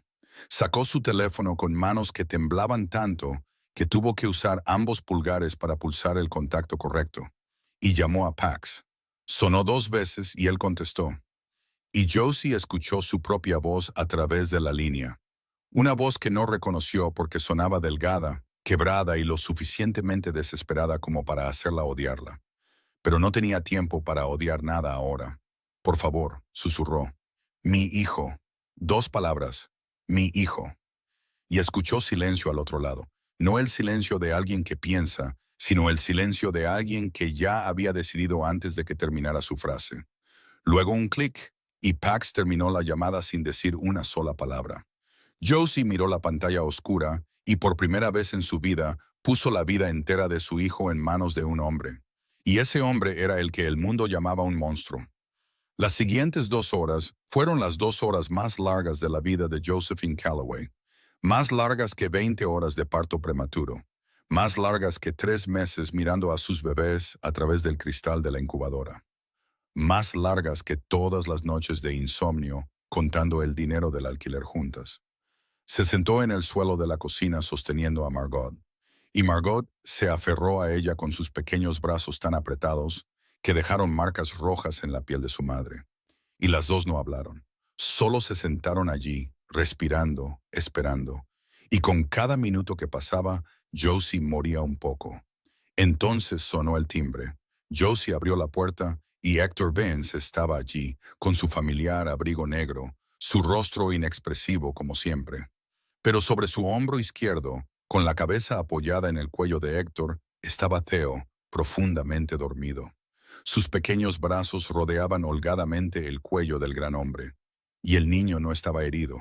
Sacó su teléfono con manos que temblaban tanto que tuvo que usar ambos pulgares para pulsar el contacto correcto. Y llamó a Pax. Sonó 2 veces y él contestó. Y Josie escuchó su propia voz a través de la línea. Una voz que no reconoció porque sonaba delgada, quebrada y lo suficientemente desesperada como para hacerla odiarla. Pero no tenía tiempo para odiar nada ahora. Por favor, susurró. Mi hijo. 2 palabras. Mi hijo. Y escuchó silencio al otro lado. No el silencio de alguien que piensa, sino el silencio de alguien que ya había decidido antes de que terminara su frase. Luego un clic, y Pax terminó la llamada sin decir una sola palabra. Josie miró la pantalla oscura y por primera vez en su vida puso la vida entera de su hijo en manos de un hombre. Y ese hombre era el que el mundo llamaba un monstruo. Las siguientes 2 horas fueron las 2 horas más largas de la vida de Josephine Calloway, más largas que 20 horas de parto prematuro, más largas que 3 meses mirando a sus bebés a través del cristal de la incubadora, más largas que todas las noches de insomnio contando el dinero del alquiler juntas. Se sentó en el suelo de la cocina sosteniendo a Margot, y Margot se aferró a ella con sus pequeños brazos tan apretados que dejaron marcas rojas en la piel de su madre. Y las dos no hablaron. Solo se sentaron allí, respirando, esperando. Y con cada minuto que pasaba, Josie moría un poco. Entonces sonó el timbre. Josie abrió la puerta y Héctor Vance estaba allí, con su familiar abrigo negro, su rostro inexpresivo como siempre. Pero sobre su hombro izquierdo, con la cabeza apoyada en el cuello de Héctor, estaba Theo, profundamente dormido. Sus pequeños brazos rodeaban holgadamente el cuello del gran hombre. Y el niño no estaba herido.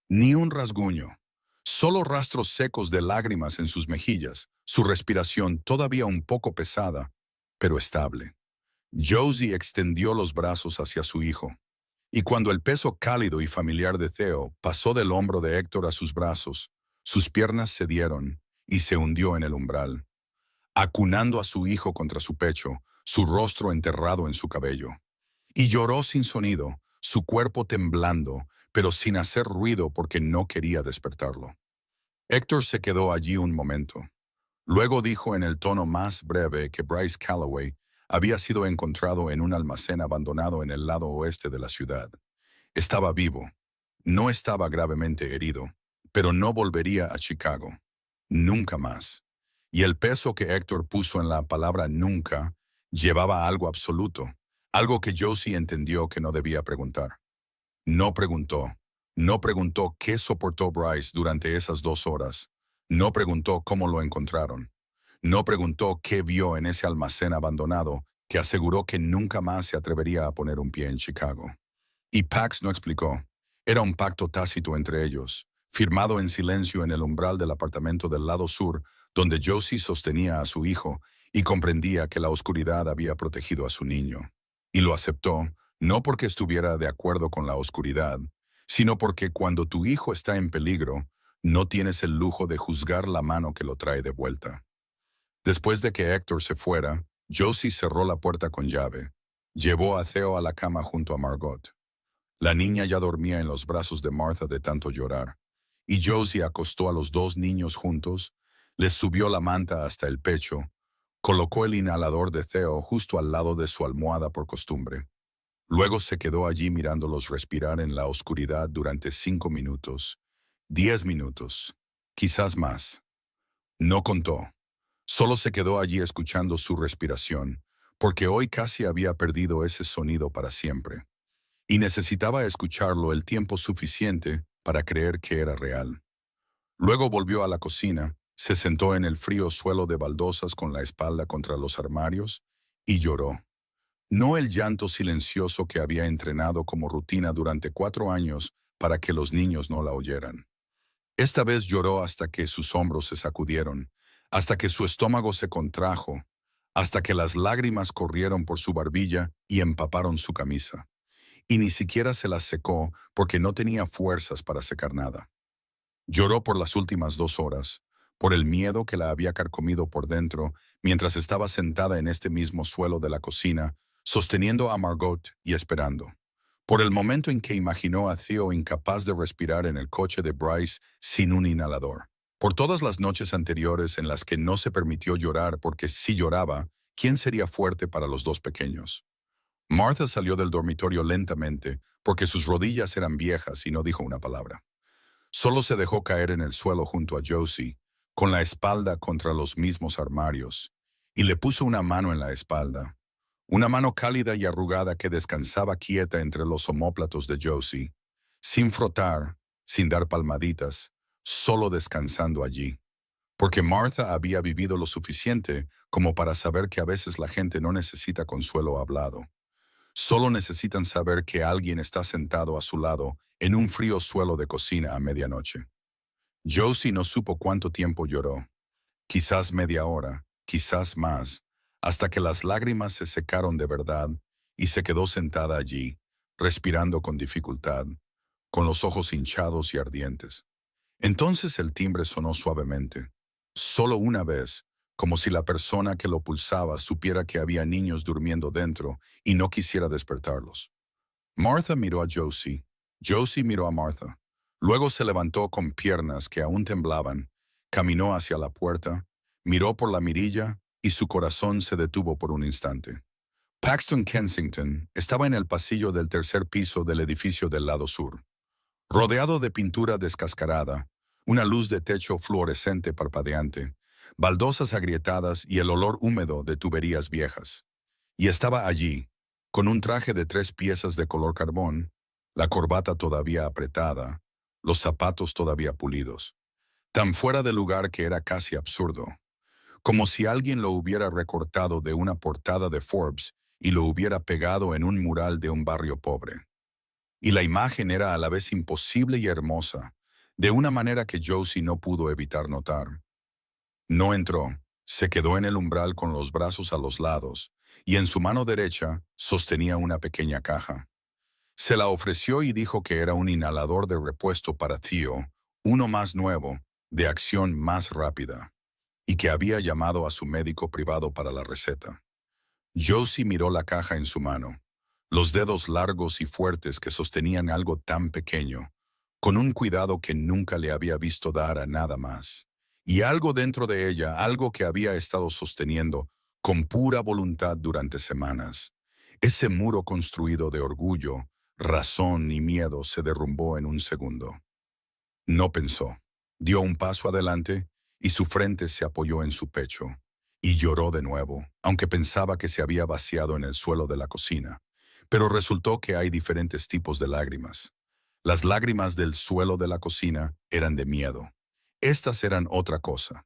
Ni un rasguño. Solo rastros secos de lágrimas en sus mejillas, su respiración todavía un poco pesada, pero estable. Josie extendió los brazos hacia su hijo, y cuando el peso cálido y familiar de Theo pasó del hombro de Héctor a sus brazos, sus piernas cedieron y se hundió en el umbral, acunando a su hijo contra su pecho, su rostro enterrado en su cabello. Y lloró sin sonido, su cuerpo temblando, pero sin hacer ruido porque no quería despertarlo. Héctor se quedó allí un momento. Luego dijo en el tono más breve que Bryce Calloway había sido encontrado en un almacén abandonado en el lado oeste de la ciudad. Estaba vivo. No estaba gravemente herido, pero no volvería a Chicago. Nunca más. Y el peso que Héctor puso en la palabra nunca llevaba algo absoluto, algo que Josie entendió que no debía preguntar. No preguntó. No preguntó qué soportó Bryce durante esas 2 horas. No preguntó cómo lo encontraron. No preguntó qué vio en ese almacén abandonado que aseguró que nunca más se atrevería a poner un pie en Chicago. Y Pax no explicó. Era un pacto tácito entre ellos, firmado en silencio en el umbral del apartamento del lado sur, donde Josie sostenía a su hijo y comprendía que la oscuridad había protegido a su niño. Y lo aceptó, no porque estuviera de acuerdo con la oscuridad, sino porque cuando tu hijo está en peligro, no tienes el lujo de juzgar la mano que lo trae de vuelta. Después de que Héctor se fuera, Josie cerró la puerta con llave. Llevó a Theo a la cama junto a Margot. La niña ya dormía en los brazos de Martha de tanto llorar, y Josie acostó a los 2 niños juntos, les subió la manta hasta el pecho, colocó el inhalador de Theo justo al lado de su almohada por costumbre. Luego se quedó allí mirándolos respirar en la oscuridad durante 5 minutos, 10 minutos, quizás más. No contó. Solo se quedó allí escuchando su respiración, porque hoy casi había perdido ese sonido para siempre, y necesitaba escucharlo el tiempo suficiente para creer que era real. Luego volvió a la cocina, se sentó en el frío suelo de baldosas con la espalda contra los armarios y lloró. No el llanto silencioso que había entrenado como rutina durante 4 años para que los niños no la oyeran. Esta vez lloró hasta que sus hombros se sacudieron, hasta que su estómago se contrajo, hasta que las lágrimas corrieron por su barbilla y empaparon su camisa. Y ni siquiera se las secó porque no tenía fuerzas para secar nada. Lloró por las últimas 2 horas, por el miedo que la había carcomido por dentro mientras estaba sentada en este mismo suelo de la cocina, sosteniendo a Margot y esperando. Por el momento en que imaginó a Theo incapaz de respirar en el coche de Bryce sin un inhalador. Por todas las noches anteriores en las que no se permitió llorar porque si lloraba, ¿quién sería fuerte para los 2 pequeños? Martha salió del dormitorio lentamente porque sus rodillas eran viejas y no dijo una palabra. Solo se dejó caer en el suelo junto a Josie, con la espalda contra los mismos armarios, y le puso una mano en la espalda. Una mano cálida y arrugada que descansaba quieta entre los omóplatos de Josie, sin frotar, sin dar palmaditas, solo descansando allí. Porque Martha había vivido lo suficiente como para saber que a veces la gente no necesita consuelo hablado. Solo necesitan saber que alguien está sentado a su lado en un frío suelo de cocina a medianoche. Josie no supo cuánto tiempo lloró. Quizás media hora, quizás más, hasta que las lágrimas se secaron de verdad y se quedó sentada allí, respirando con dificultad, con los ojos hinchados y ardientes. Entonces el timbre sonó suavemente, solo una vez, como si la persona que lo pulsaba supiera que había niños durmiendo dentro y no quisiera despertarlos. Martha miró a Josie. Josie miró a Martha. Luego se levantó con piernas que aún temblaban, caminó hacia la puerta, miró por la mirilla y su corazón se detuvo por un instante. Paxton Kensington estaba en el pasillo del 3er piso del edificio del lado sur. Rodeado de pintura descascarada, una luz de techo fluorescente parpadeante, baldosas agrietadas y el olor húmedo de tuberías viejas. Y estaba allí, con un traje de 3 piezas de color carbón, la corbata todavía apretada, los zapatos todavía pulidos. Tan fuera de lugar que era casi absurdo, como si alguien lo hubiera recortado de una portada de Forbes y lo hubiera pegado en un mural de un barrio pobre. Y la imagen era a la vez imposible y hermosa, de una manera que Josie no pudo evitar notar. No entró, Se quedó en el umbral con los brazos a los lados, y en su mano derecha sostenía una pequeña caja. Se la ofreció y dijo que era un inhalador de repuesto para Theo, uno más nuevo, de acción más rápida, y que había llamado a su médico privado para la receta. Josie miró la caja en su mano, los dedos largos y fuertes que sostenían algo tan pequeño, con un cuidado que nunca le había visto dar a nada más. Y algo dentro de ella, algo que había estado sosteniendo con pura voluntad durante semanas. Ese muro construido de orgullo, razón y miedo se derrumbó en un segundo. No pensó. Dio un paso adelante y su frente se apoyó en su pecho. Y lloró de nuevo, aunque pensaba que se había vaciado en el suelo de la cocina. Pero resultó que hay diferentes tipos de lágrimas. Las lágrimas del suelo de la cocina eran de miedo. Estas eran otra cosa,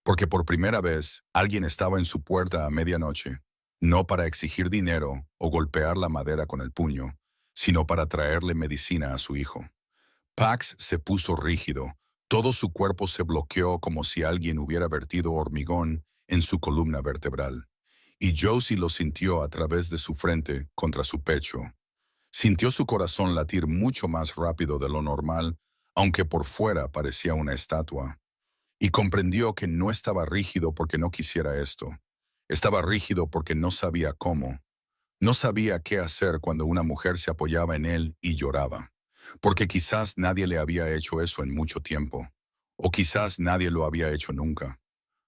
porque por primera vez alguien estaba en su puerta a medianoche, no para exigir dinero o golpear la madera con el puño, sino para traerle medicina a su hijo. Pax se puso rígido, todo su cuerpo se bloqueó como si alguien hubiera vertido hormigón en su columna vertebral, y Josie lo sintió a través de su frente contra su pecho. Sintió su corazón latir mucho más rápido de lo normal, aunque por fuera parecía una estatua, y comprendió que no estaba rígido porque no quisiera esto. Estaba rígido porque no sabía cómo. No sabía qué hacer cuando una mujer se apoyaba en él y lloraba, porque quizás nadie le había hecho eso en mucho tiempo, o quizás nadie lo había hecho nunca.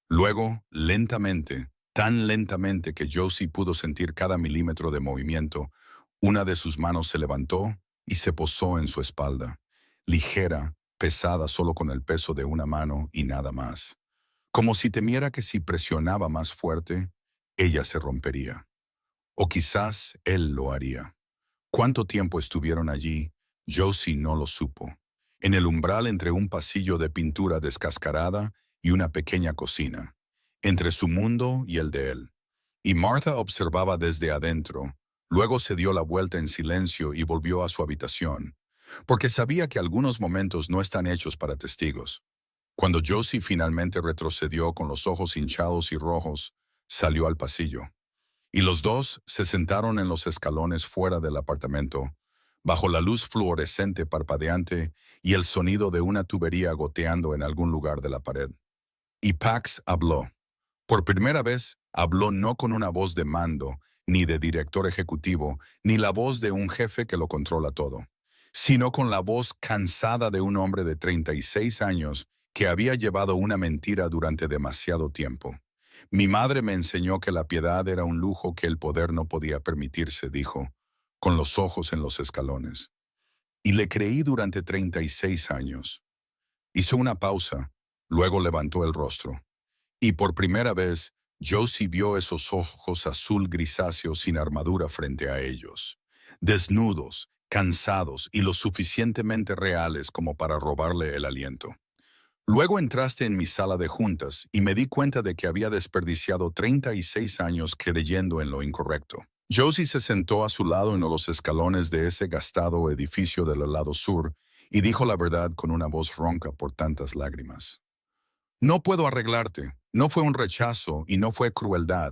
Luego, lentamente, tan lentamente que Josie pudo sentir cada milímetro de movimiento, una de sus manos se levantó y se posó en su espalda, ligera, pesada solo con el peso de una mano y nada más, como si temiera que si presionaba más fuerte, ella se rompería. O quizás él lo haría. ¿Cuánto tiempo estuvieron allí? Josie no lo supo. En el umbral entre un pasillo de pintura descascarada y una pequeña cocina, entre su mundo y el de él. Y Martha observaba desde adentro. Luego se dio la vuelta en silencio y volvió a su habitación, porque sabía que algunos momentos no están hechos para testigos. Cuando Josie finalmente retrocedió con los ojos hinchados y rojos, salió al pasillo. Y los dos se sentaron en los escalones fuera del apartamento, bajo la luz fluorescente parpadeante y el sonido de una tubería goteando en algún lugar de la pared. Y Pax habló. Por primera vez, habló no con una voz de mando, ni de director ejecutivo, ni la voz de un jefe que lo controla todo, sino con la voz cansada de un hombre de 36 años que había llevado una mentira durante demasiado tiempo. Mi madre me enseñó que la piedad era un lujo que el poder no podía permitirse, dijo, con los ojos en los escalones. Y le creí durante 36 años. Hizo una pausa, luego levantó el rostro. Y por primera vez, Josie vio esos ojos azul grisáceos sin armadura frente a ellos, desnudos, cansados y lo suficientemente reales como para robarle el aliento. Luego entraste en mi sala de juntas y me di cuenta de que había desperdiciado 36 años creyendo en lo incorrecto. Josie se sentó a su lado en los escalones de ese gastado edificio del lado sur y dijo la verdad con una voz ronca por tantas lágrimas. No puedo arreglarte. No fue un rechazo y no fue crueldad.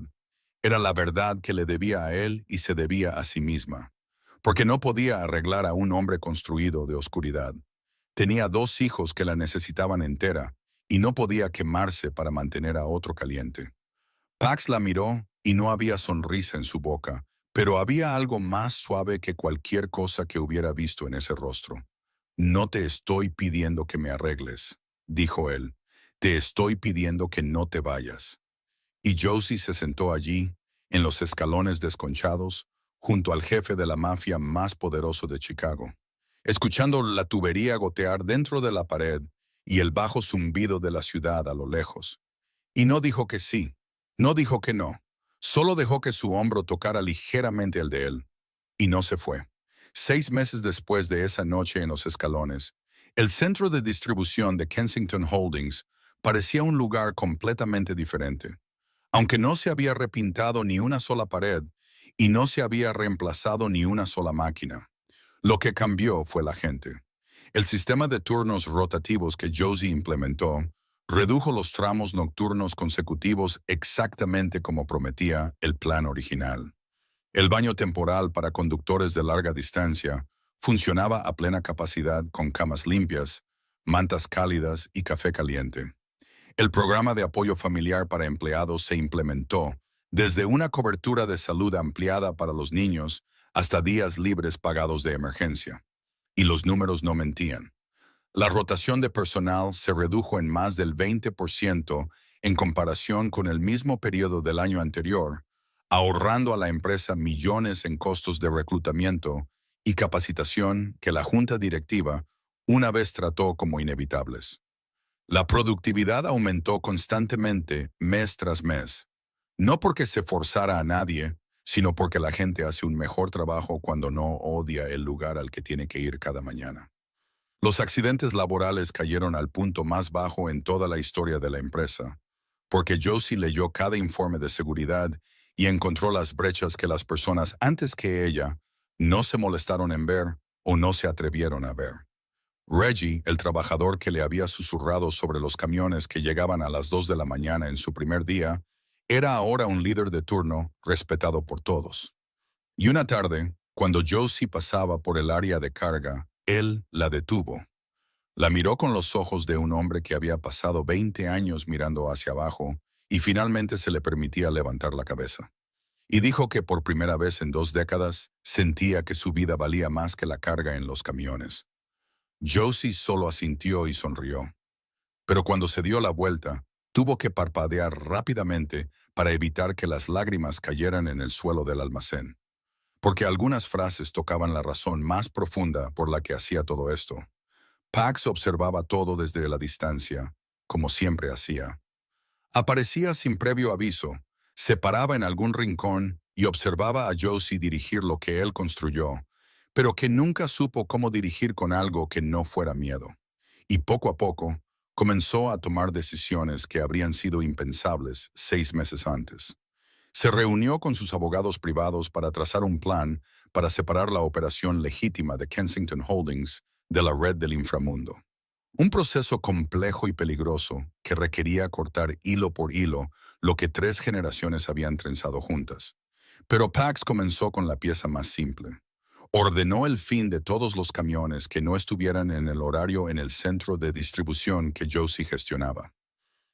Era la verdad que le debía a él y se debía a sí misma. Porque no podía arreglar a un hombre construido de oscuridad. Tenía 2 hijos que la necesitaban entera y no podía quemarse para mantener a otro caliente. Pax la miró y no había sonrisa en su boca, pero había algo más suave que cualquier cosa que hubiera visto en ese rostro. No te estoy pidiendo que me arregles, dijo él. Te estoy pidiendo que no te vayas. Y Josie se sentó allí, en los escalones desconchados, junto al jefe de la mafia más poderoso de Chicago, escuchando la tubería gotear dentro de la pared y el bajo zumbido de la ciudad a lo lejos. Y no dijo que sí, no dijo que no, solo dejó que su hombro tocara ligeramente el de él, y no se fue. 6 meses después de esa noche en los escalones, el centro de distribución de Kensington Holdings parecía un lugar completamente diferente. Aunque no se había repintado ni una sola pared y no se había reemplazado ni una sola máquina. Lo que cambió fue la gente. El sistema de turnos rotativos que Josie implementó Redujo los tramos nocturnos consecutivos exactamente como prometía el plan original. El baño temporal para conductores de larga distancia funcionaba a plena capacidad con camas limpias, mantas cálidas y café caliente. El programa de apoyo familiar para empleados se implementó desde una cobertura de salud ampliada para los niños hasta días libres pagados de emergencia. Y los números no mentían. La rotación de personal se redujo en más del 20% en comparación con el mismo periodo del año anterior, ahorrando a la empresa millones en costos de reclutamiento y capacitación que la junta directiva una vez trató como inevitables. La productividad aumentó constantemente mes tras mes, no porque se forzara a nadie, sino porque la gente hace un mejor trabajo cuando no odia el lugar al que tiene que ir cada mañana. Los accidentes laborales cayeron al punto más bajo en toda la historia de la empresa, porque Josie leyó cada informe de seguridad y encontró las brechas que las personas antes que ella no se molestaron en ver o no se atrevieron a ver. Reggie, el trabajador que le había susurrado sobre los camiones que llegaban a las 2 de la mañana en su primer día, era ahora un líder de turno respetado por todos. Y una tarde, cuando Josie pasaba por el área de carga, él la detuvo. La miró con los ojos de un hombre que había pasado 20 años mirando hacia abajo y finalmente se le permitía levantar la cabeza. Y dijo que por primera vez en 2 décadas sentía que su vida valía más que la carga en los camiones. Josie solo asintió y sonrió. Pero cuando se dio la vuelta, tuvo que parpadear rápidamente para evitar que las lágrimas cayeran en el suelo del almacén. Porque algunas frases tocaban la razón más profunda por la que hacía todo esto. Pax observaba todo desde la distancia, como siempre hacía. Aparecía sin previo aviso, se paraba en algún rincón y observaba a Josie dirigir lo que él construyó, pero que nunca supo cómo dirigir con algo que no fuera miedo. Y poco a poco, comenzó a tomar decisiones que habrían sido impensables 6 meses antes. Se reunió con sus abogados privados para trazar un plan para separar la operación legítima de Kensington Holdings de la red del inframundo. Un proceso complejo y peligroso que requería cortar hilo por hilo lo que 3 generaciones habían trenzado juntas. Pero Pax comenzó con la pieza más simple. Ordenó el fin de todos los camiones que no estuvieran en el horario en el centro de distribución que Josie gestionaba.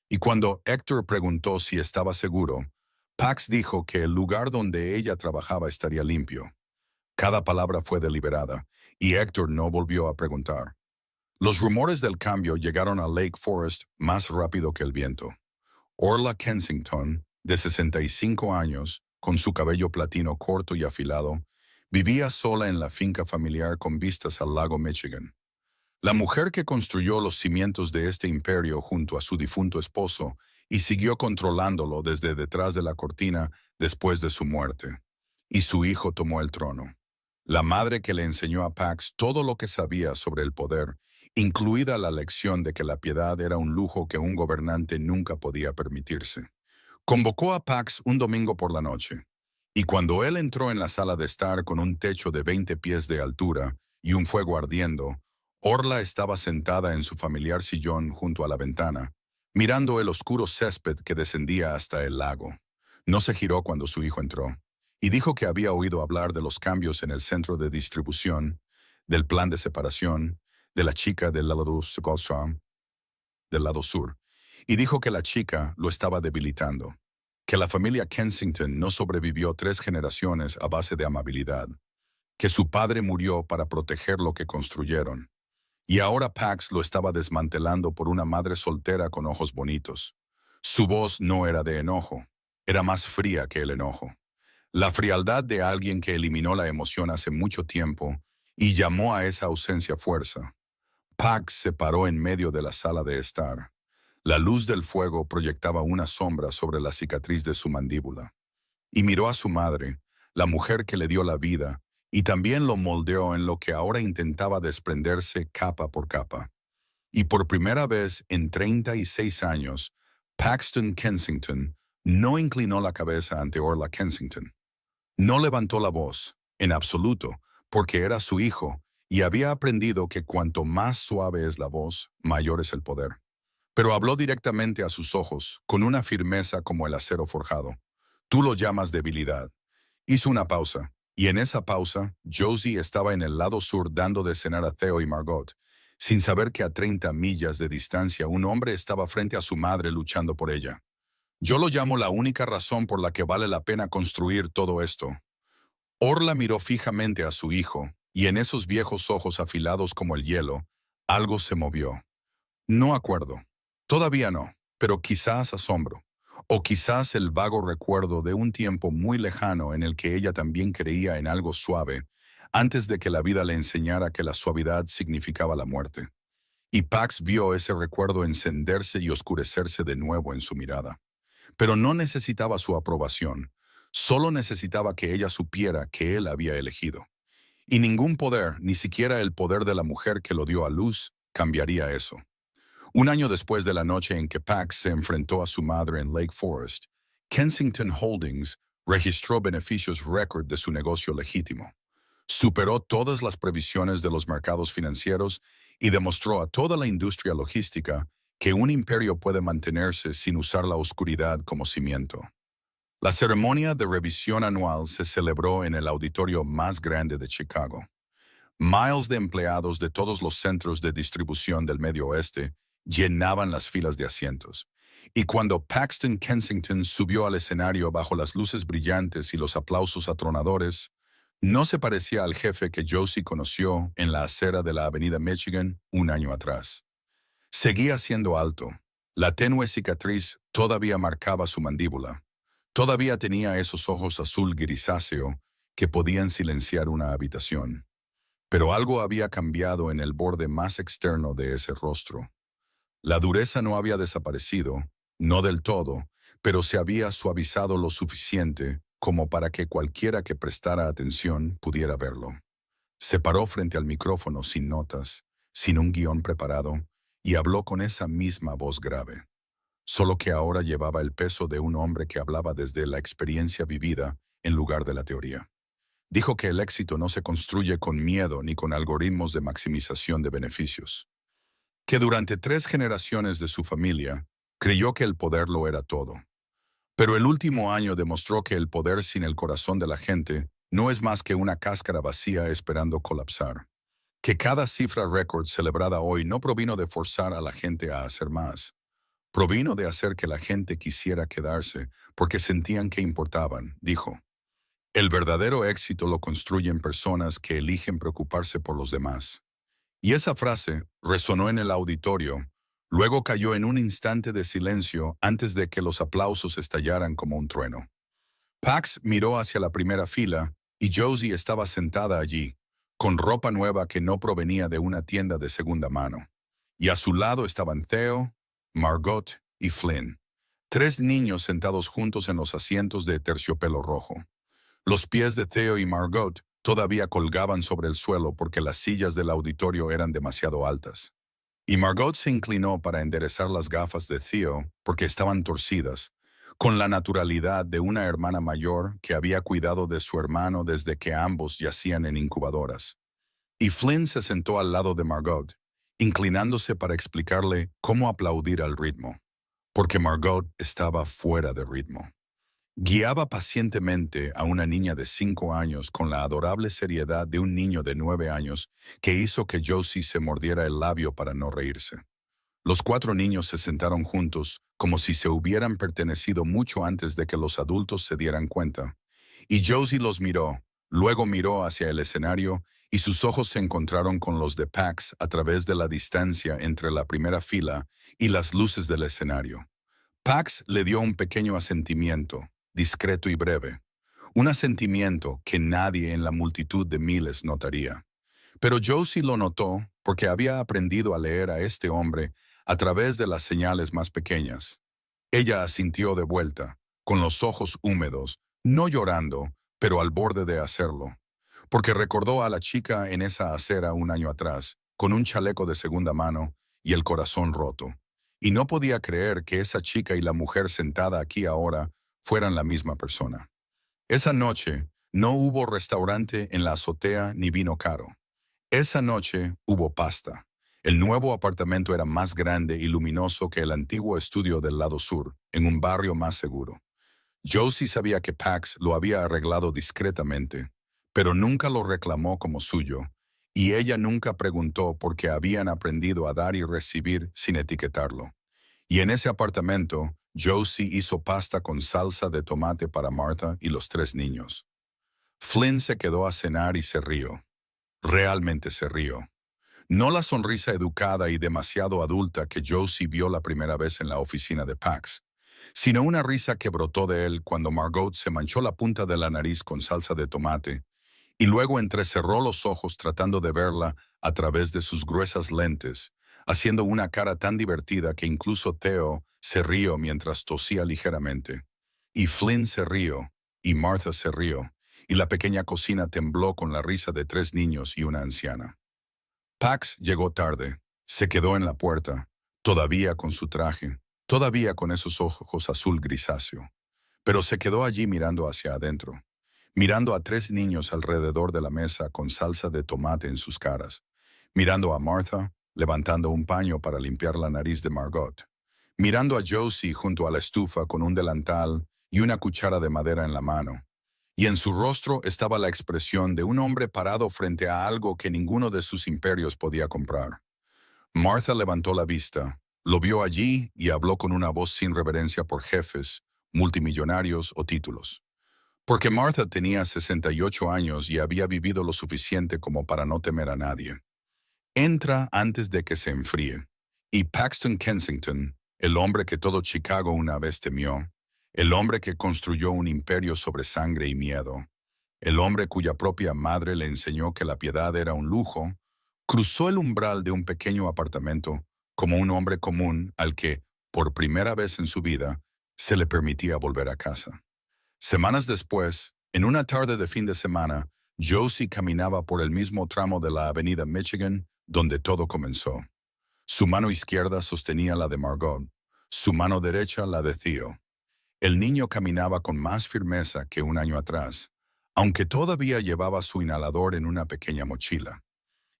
Y cuando Héctor preguntó si estaba seguro, Pax dijo que el lugar donde ella trabajaba estaría limpio. Cada palabra fue deliberada, y Héctor no volvió a preguntar. Los rumores del cambio llegaron a Lake Forest más rápido que el viento. Orla Kensington, de 65 años, con su cabello platino corto y afilado, vivía sola en la finca familiar con vistas al lago Michigan. La mujer que construyó los cimientos de este imperio junto a su difunto esposo y siguió controlándolo desde detrás de la cortina después de su muerte. Y su hijo tomó el trono. La madre que le enseñó a Pax todo lo que sabía sobre el poder, incluida la lección de que la piedad era un lujo que un gobernante nunca podía permitirse. Convocó a Pax un domingo por la noche, y cuando él entró en la sala de estar con un techo de 20 pies de altura y un fuego ardiendo, Orla estaba sentada en su familiar sillón junto a la ventana, mirando el oscuro césped que descendía hasta el lago. No se giró cuando su hijo entró, y dijo que había oído hablar de los cambios en el centro de distribución, del plan de separación, de la chica del lado sur, y dijo que la chica lo estaba debilitando, que la familia Kensington no sobrevivió 3 generaciones a base de amabilidad, que su padre murió para proteger lo que construyeron, y ahora Pax lo estaba desmantelando por una madre soltera con ojos bonitos. Su voz no era de enojo, era más fría que el enojo. La frialdad de alguien que eliminó la emoción hace mucho tiempo y llamó a esa ausencia fuerza. Pax se paró en medio de la sala de estar. La luz del fuego proyectaba una sombra sobre la cicatriz de su mandíbula. Y miró a su madre, la mujer que le dio la vida, y también lo moldeó en lo que ahora intentaba desprenderse capa por capa. Y por primera vez en 36 años, Paxton Kensington no inclinó la cabeza ante Orla Kensington. No levantó la voz, en absoluto, porque era su hijo y había aprendido que cuanto más suave es la voz, mayor es el poder. pero habló directamente a sus ojos, con una firmeza como el acero forjado. Tú lo llamas debilidad. Hizo una pausa, y en esa pausa, Josie estaba en el lado sur dando de cenar a Theo y Margot, sin saber que a 30 millas de distancia un hombre estaba frente a su madre luchando por ella. Yo lo llamo la única razón por la que vale la pena construir todo esto. Orla miró fijamente a su hijo, y en esos viejos ojos afilados como el hielo, algo se movió. No acuerdo. Todavía no, pero quizás asombro. O quizás el vago recuerdo de un tiempo muy lejano en el que ella también creía en algo suave, antes de que la vida le enseñara que la suavidad significaba la muerte. Y Pax vio ese recuerdo encenderse y oscurecerse de nuevo en su mirada. Pero no necesitaba su aprobación, solo necesitaba que ella supiera que él había elegido. Y ningún poder, ni siquiera el poder de la mujer que lo dio a luz, cambiaría eso. Un año después de la noche en que Pax se enfrentó a su madre en Lake Forest, Kensington Holdings registró beneficios récord de su negocio legítimo. Superó todas las previsiones de los mercados financieros y demostró a toda la industria logística que un imperio puede mantenerse sin usar la oscuridad como cimiento. La ceremonia de revisión anual se celebró en el auditorio más grande de Chicago. Miles de empleados de todos los centros de distribución del Medio Oeste llenaban las filas de asientos. Y cuando Paxton Kensington subió al escenario bajo las luces brillantes y los aplausos atronadores, no se parecía al jefe que Josie conoció en la acera de la Avenida Michigan un año atrás. Seguía siendo alto. La tenue cicatriz todavía marcaba su mandíbula. Todavía tenía esos ojos azul grisáceo que podían silenciar una habitación. Pero algo había cambiado en el borde más externo de ese rostro. La dureza no había desaparecido, no del todo, pero se había suavizado lo suficiente como para que cualquiera que prestara atención pudiera verlo. Se paró frente al micrófono sin notas, sin un guión preparado, y habló con esa misma voz grave. Solo que ahora llevaba el peso de un hombre que hablaba desde la experiencia vivida en lugar de la teoría. Dijo que el éxito no se construye con miedo ni con algoritmos de maximización de beneficios. Que durante 3 generaciones de su familia creyó que el poder lo era todo. Pero el último año demostró que el poder sin el corazón de la gente no es más que una cáscara vacía esperando colapsar. Que cada cifra récord celebrada hoy no provino de forzar a la gente a hacer más. Provino de hacer que la gente quisiera quedarse porque sentían que importaban, dijo. El verdadero éxito lo construyen personas que eligen preocuparse por los demás. Y esa frase resonó en el auditorio, luego cayó en un instante de silencio antes de que los aplausos estallaran como un trueno. Pax miró hacia la primera fila y Josie estaba sentada allí, con ropa nueva que no provenía de una tienda de segunda mano. Y a su lado estaban Theo, Margot y Flynn, 3 niños sentados juntos en los asientos de terciopelo rojo. Los pies de Theo y Margot todavía colgaban sobre el suelo porque las sillas del auditorio eran demasiado altas. Y Margot se inclinó para enderezar las gafas de Theo porque estaban torcidas, con la naturalidad de una hermana mayor que había cuidado de su hermano desde que ambos yacían en incubadoras. Y Flynn se sentó al lado de Margot, inclinándose para explicarle cómo aplaudir al ritmo, porque Margot estaba fuera de ritmo. Guiaba pacientemente a una niña de 5 años con la adorable seriedad de un niño de 9 años que hizo que Josie se mordiera el labio para no reírse. Los 4 niños se sentaron juntos como si se hubieran pertenecido mucho antes de que los adultos se dieran cuenta. Y Josie los miró, luego miró hacia el escenario y sus ojos se encontraron con los de Pax a través de la distancia entre la primera fila y las luces del escenario. Pax le dio un pequeño asentimiento, discreto y breve, un asentimiento que nadie en la multitud de miles notaría. Pero Josie lo notó porque había aprendido a leer a este hombre a través de las señales más pequeñas. Ella asintió de vuelta, con los ojos húmedos, no llorando, pero al borde de hacerlo, porque recordó a la chica en esa acera un año atrás, con un chaleco de segunda mano y el corazón roto. Y no podía creer que esa chica y la mujer sentada aquí ahora fueran la misma persona. Esa noche no hubo restaurante en la azotea ni vino caro. Esa noche hubo pasta. El nuevo apartamento era más grande y luminoso que el antiguo estudio del lado sur, en un barrio más seguro. Josie sabía que Pax lo había arreglado discretamente, pero nunca lo reclamó como suyo, y ella nunca preguntó por qué habían aprendido a dar y recibir sin etiquetarlo. Y en ese apartamento, Josie hizo pasta con salsa de tomate para Martha y los 3 niños. Flynn se quedó a cenar y se rió. Realmente se rió. No la sonrisa educada y demasiado adulta que Josie vio la primera vez en la oficina de Pax, sino una risa que brotó de él cuando Margot se manchó la punta de la nariz con salsa de tomate y luego entrecerró los ojos tratando de verla a través de sus gruesas lentes, haciendo una cara tan divertida que incluso Theo se rió mientras tosía ligeramente. Y Flynn se rió, y Martha se rió, y la pequeña cocina tembló con la risa de 3 niños y una anciana. Pax llegó tarde, se quedó en la puerta, todavía con su traje, todavía con esos ojos azul grisáceo, pero se quedó allí mirando hacia adentro, mirando a 3 niños alrededor de la mesa con salsa de tomate en sus caras, mirando a Martha, levantando un paño para limpiar la nariz de Margot, mirando a Josie junto a la estufa con un delantal y una cuchara de madera en la mano, y en su rostro estaba la expresión de un hombre parado frente a algo que ninguno de sus imperios podía comprar. Martha levantó la vista, lo vio allí y habló con una voz sin reverencia por jefes, multimillonarios o títulos. Porque Martha tenía 68 años y había vivido lo suficiente como para no temer a nadie. Entra antes de que se enfríe. Y Paxton Kensington, el hombre que todo Chicago una vez temió, el hombre que construyó un imperio sobre sangre y miedo, el hombre cuya propia madre le enseñó que la piedad era un lujo, cruzó el umbral de un pequeño apartamento como un hombre común al que, por primera vez en su vida, se le permitía volver a casa. Semanas después, en una tarde de fin de semana, Josie caminaba por el mismo tramo de la avenida Michigan donde todo comenzó. Su mano izquierda sostenía la de Margot, su mano derecha la de Theo. El niño caminaba con más firmeza que un año atrás, aunque todavía llevaba su inhalador en una pequeña mochila.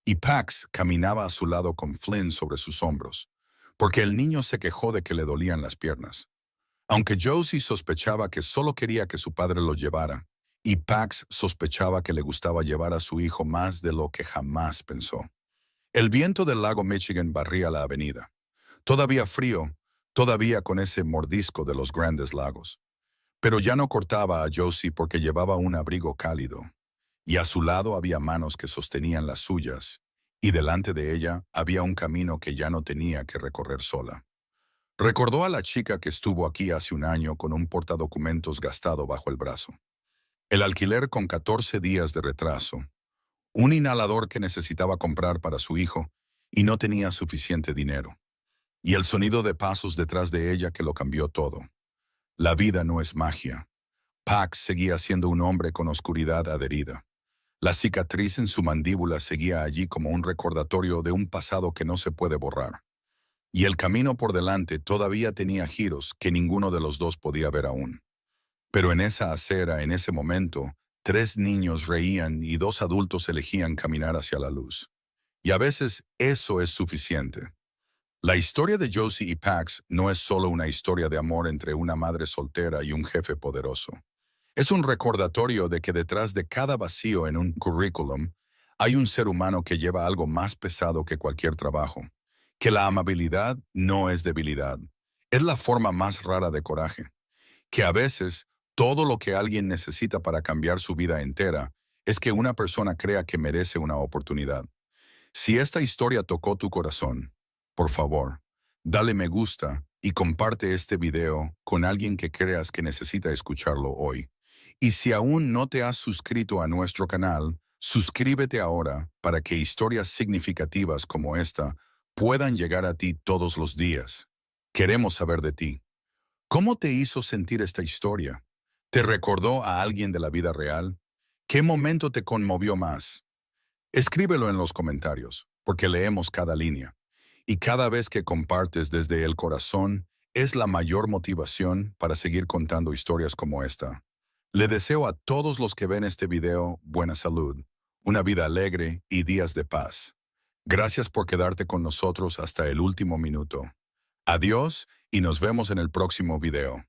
Y Pax caminaba a su lado con Flynn sobre sus hombros, porque el niño se quejó de que le dolían las piernas. Aunque Josie sospechaba que solo quería que su padre lo llevara, y Pax sospechaba que le gustaba llevar a su hijo más de lo que jamás pensó. El viento del lago Michigan barría la avenida. Todavía frío, todavía con ese mordisco de los grandes lagos. Pero ya no cortaba a Josie porque llevaba un abrigo cálido, y a su lado había manos que sostenían las suyas, y delante de ella había un camino que ya no tenía que recorrer sola. Recordó a la chica que estuvo aquí hace un año con un portadocumentos gastado bajo el brazo. El alquiler con 14 días de retraso. Un inhalador que necesitaba comprar para su hijo y no tenía suficiente dinero. Y el sonido de pasos detrás de ella que lo cambió todo. La vida no es magia. Pax seguía siendo un hombre con oscuridad adherida. La cicatriz en su mandíbula seguía allí como un recordatorio de un pasado que no se puede borrar. Y el camino por delante todavía tenía giros que ninguno de los dos podía ver aún. Pero en esa acera, en ese momento, 3 niños reían y 2 adultos elegían caminar hacia la luz. Y a veces eso es suficiente. La historia de Josie y Pax no es solo una historia de amor entre una madre soltera y un jefe poderoso. Es un recordatorio de que detrás de cada vacío en un currículum hay un ser humano que lleva algo más pesado que cualquier trabajo. Que la amabilidad no es debilidad. Es la forma más rara de coraje. Que a veces todo lo que alguien necesita para cambiar su vida entera es que una persona crea que merece una oportunidad. Si esta historia tocó tu corazón, por favor, dale me gusta y comparte este video con alguien que creas que necesita escucharlo hoy. Y si aún no te has suscrito a nuestro canal, suscríbete ahora para que historias significativas como esta puedan llegar a ti todos los días. Queremos saber de ti. ¿Cómo te hizo sentir esta historia? ¿Te recordó a alguien de la vida real? ¿Qué momento te conmovió más? Escríbelo en los comentarios, porque leemos cada línea. Y cada vez que compartes desde el corazón, es la mayor motivación para seguir contando historias como esta. Le deseo a todos los que ven este video buena salud, una vida alegre y días de paz. Gracias por quedarte con nosotros hasta el último minuto. Adiós y nos vemos en el próximo video.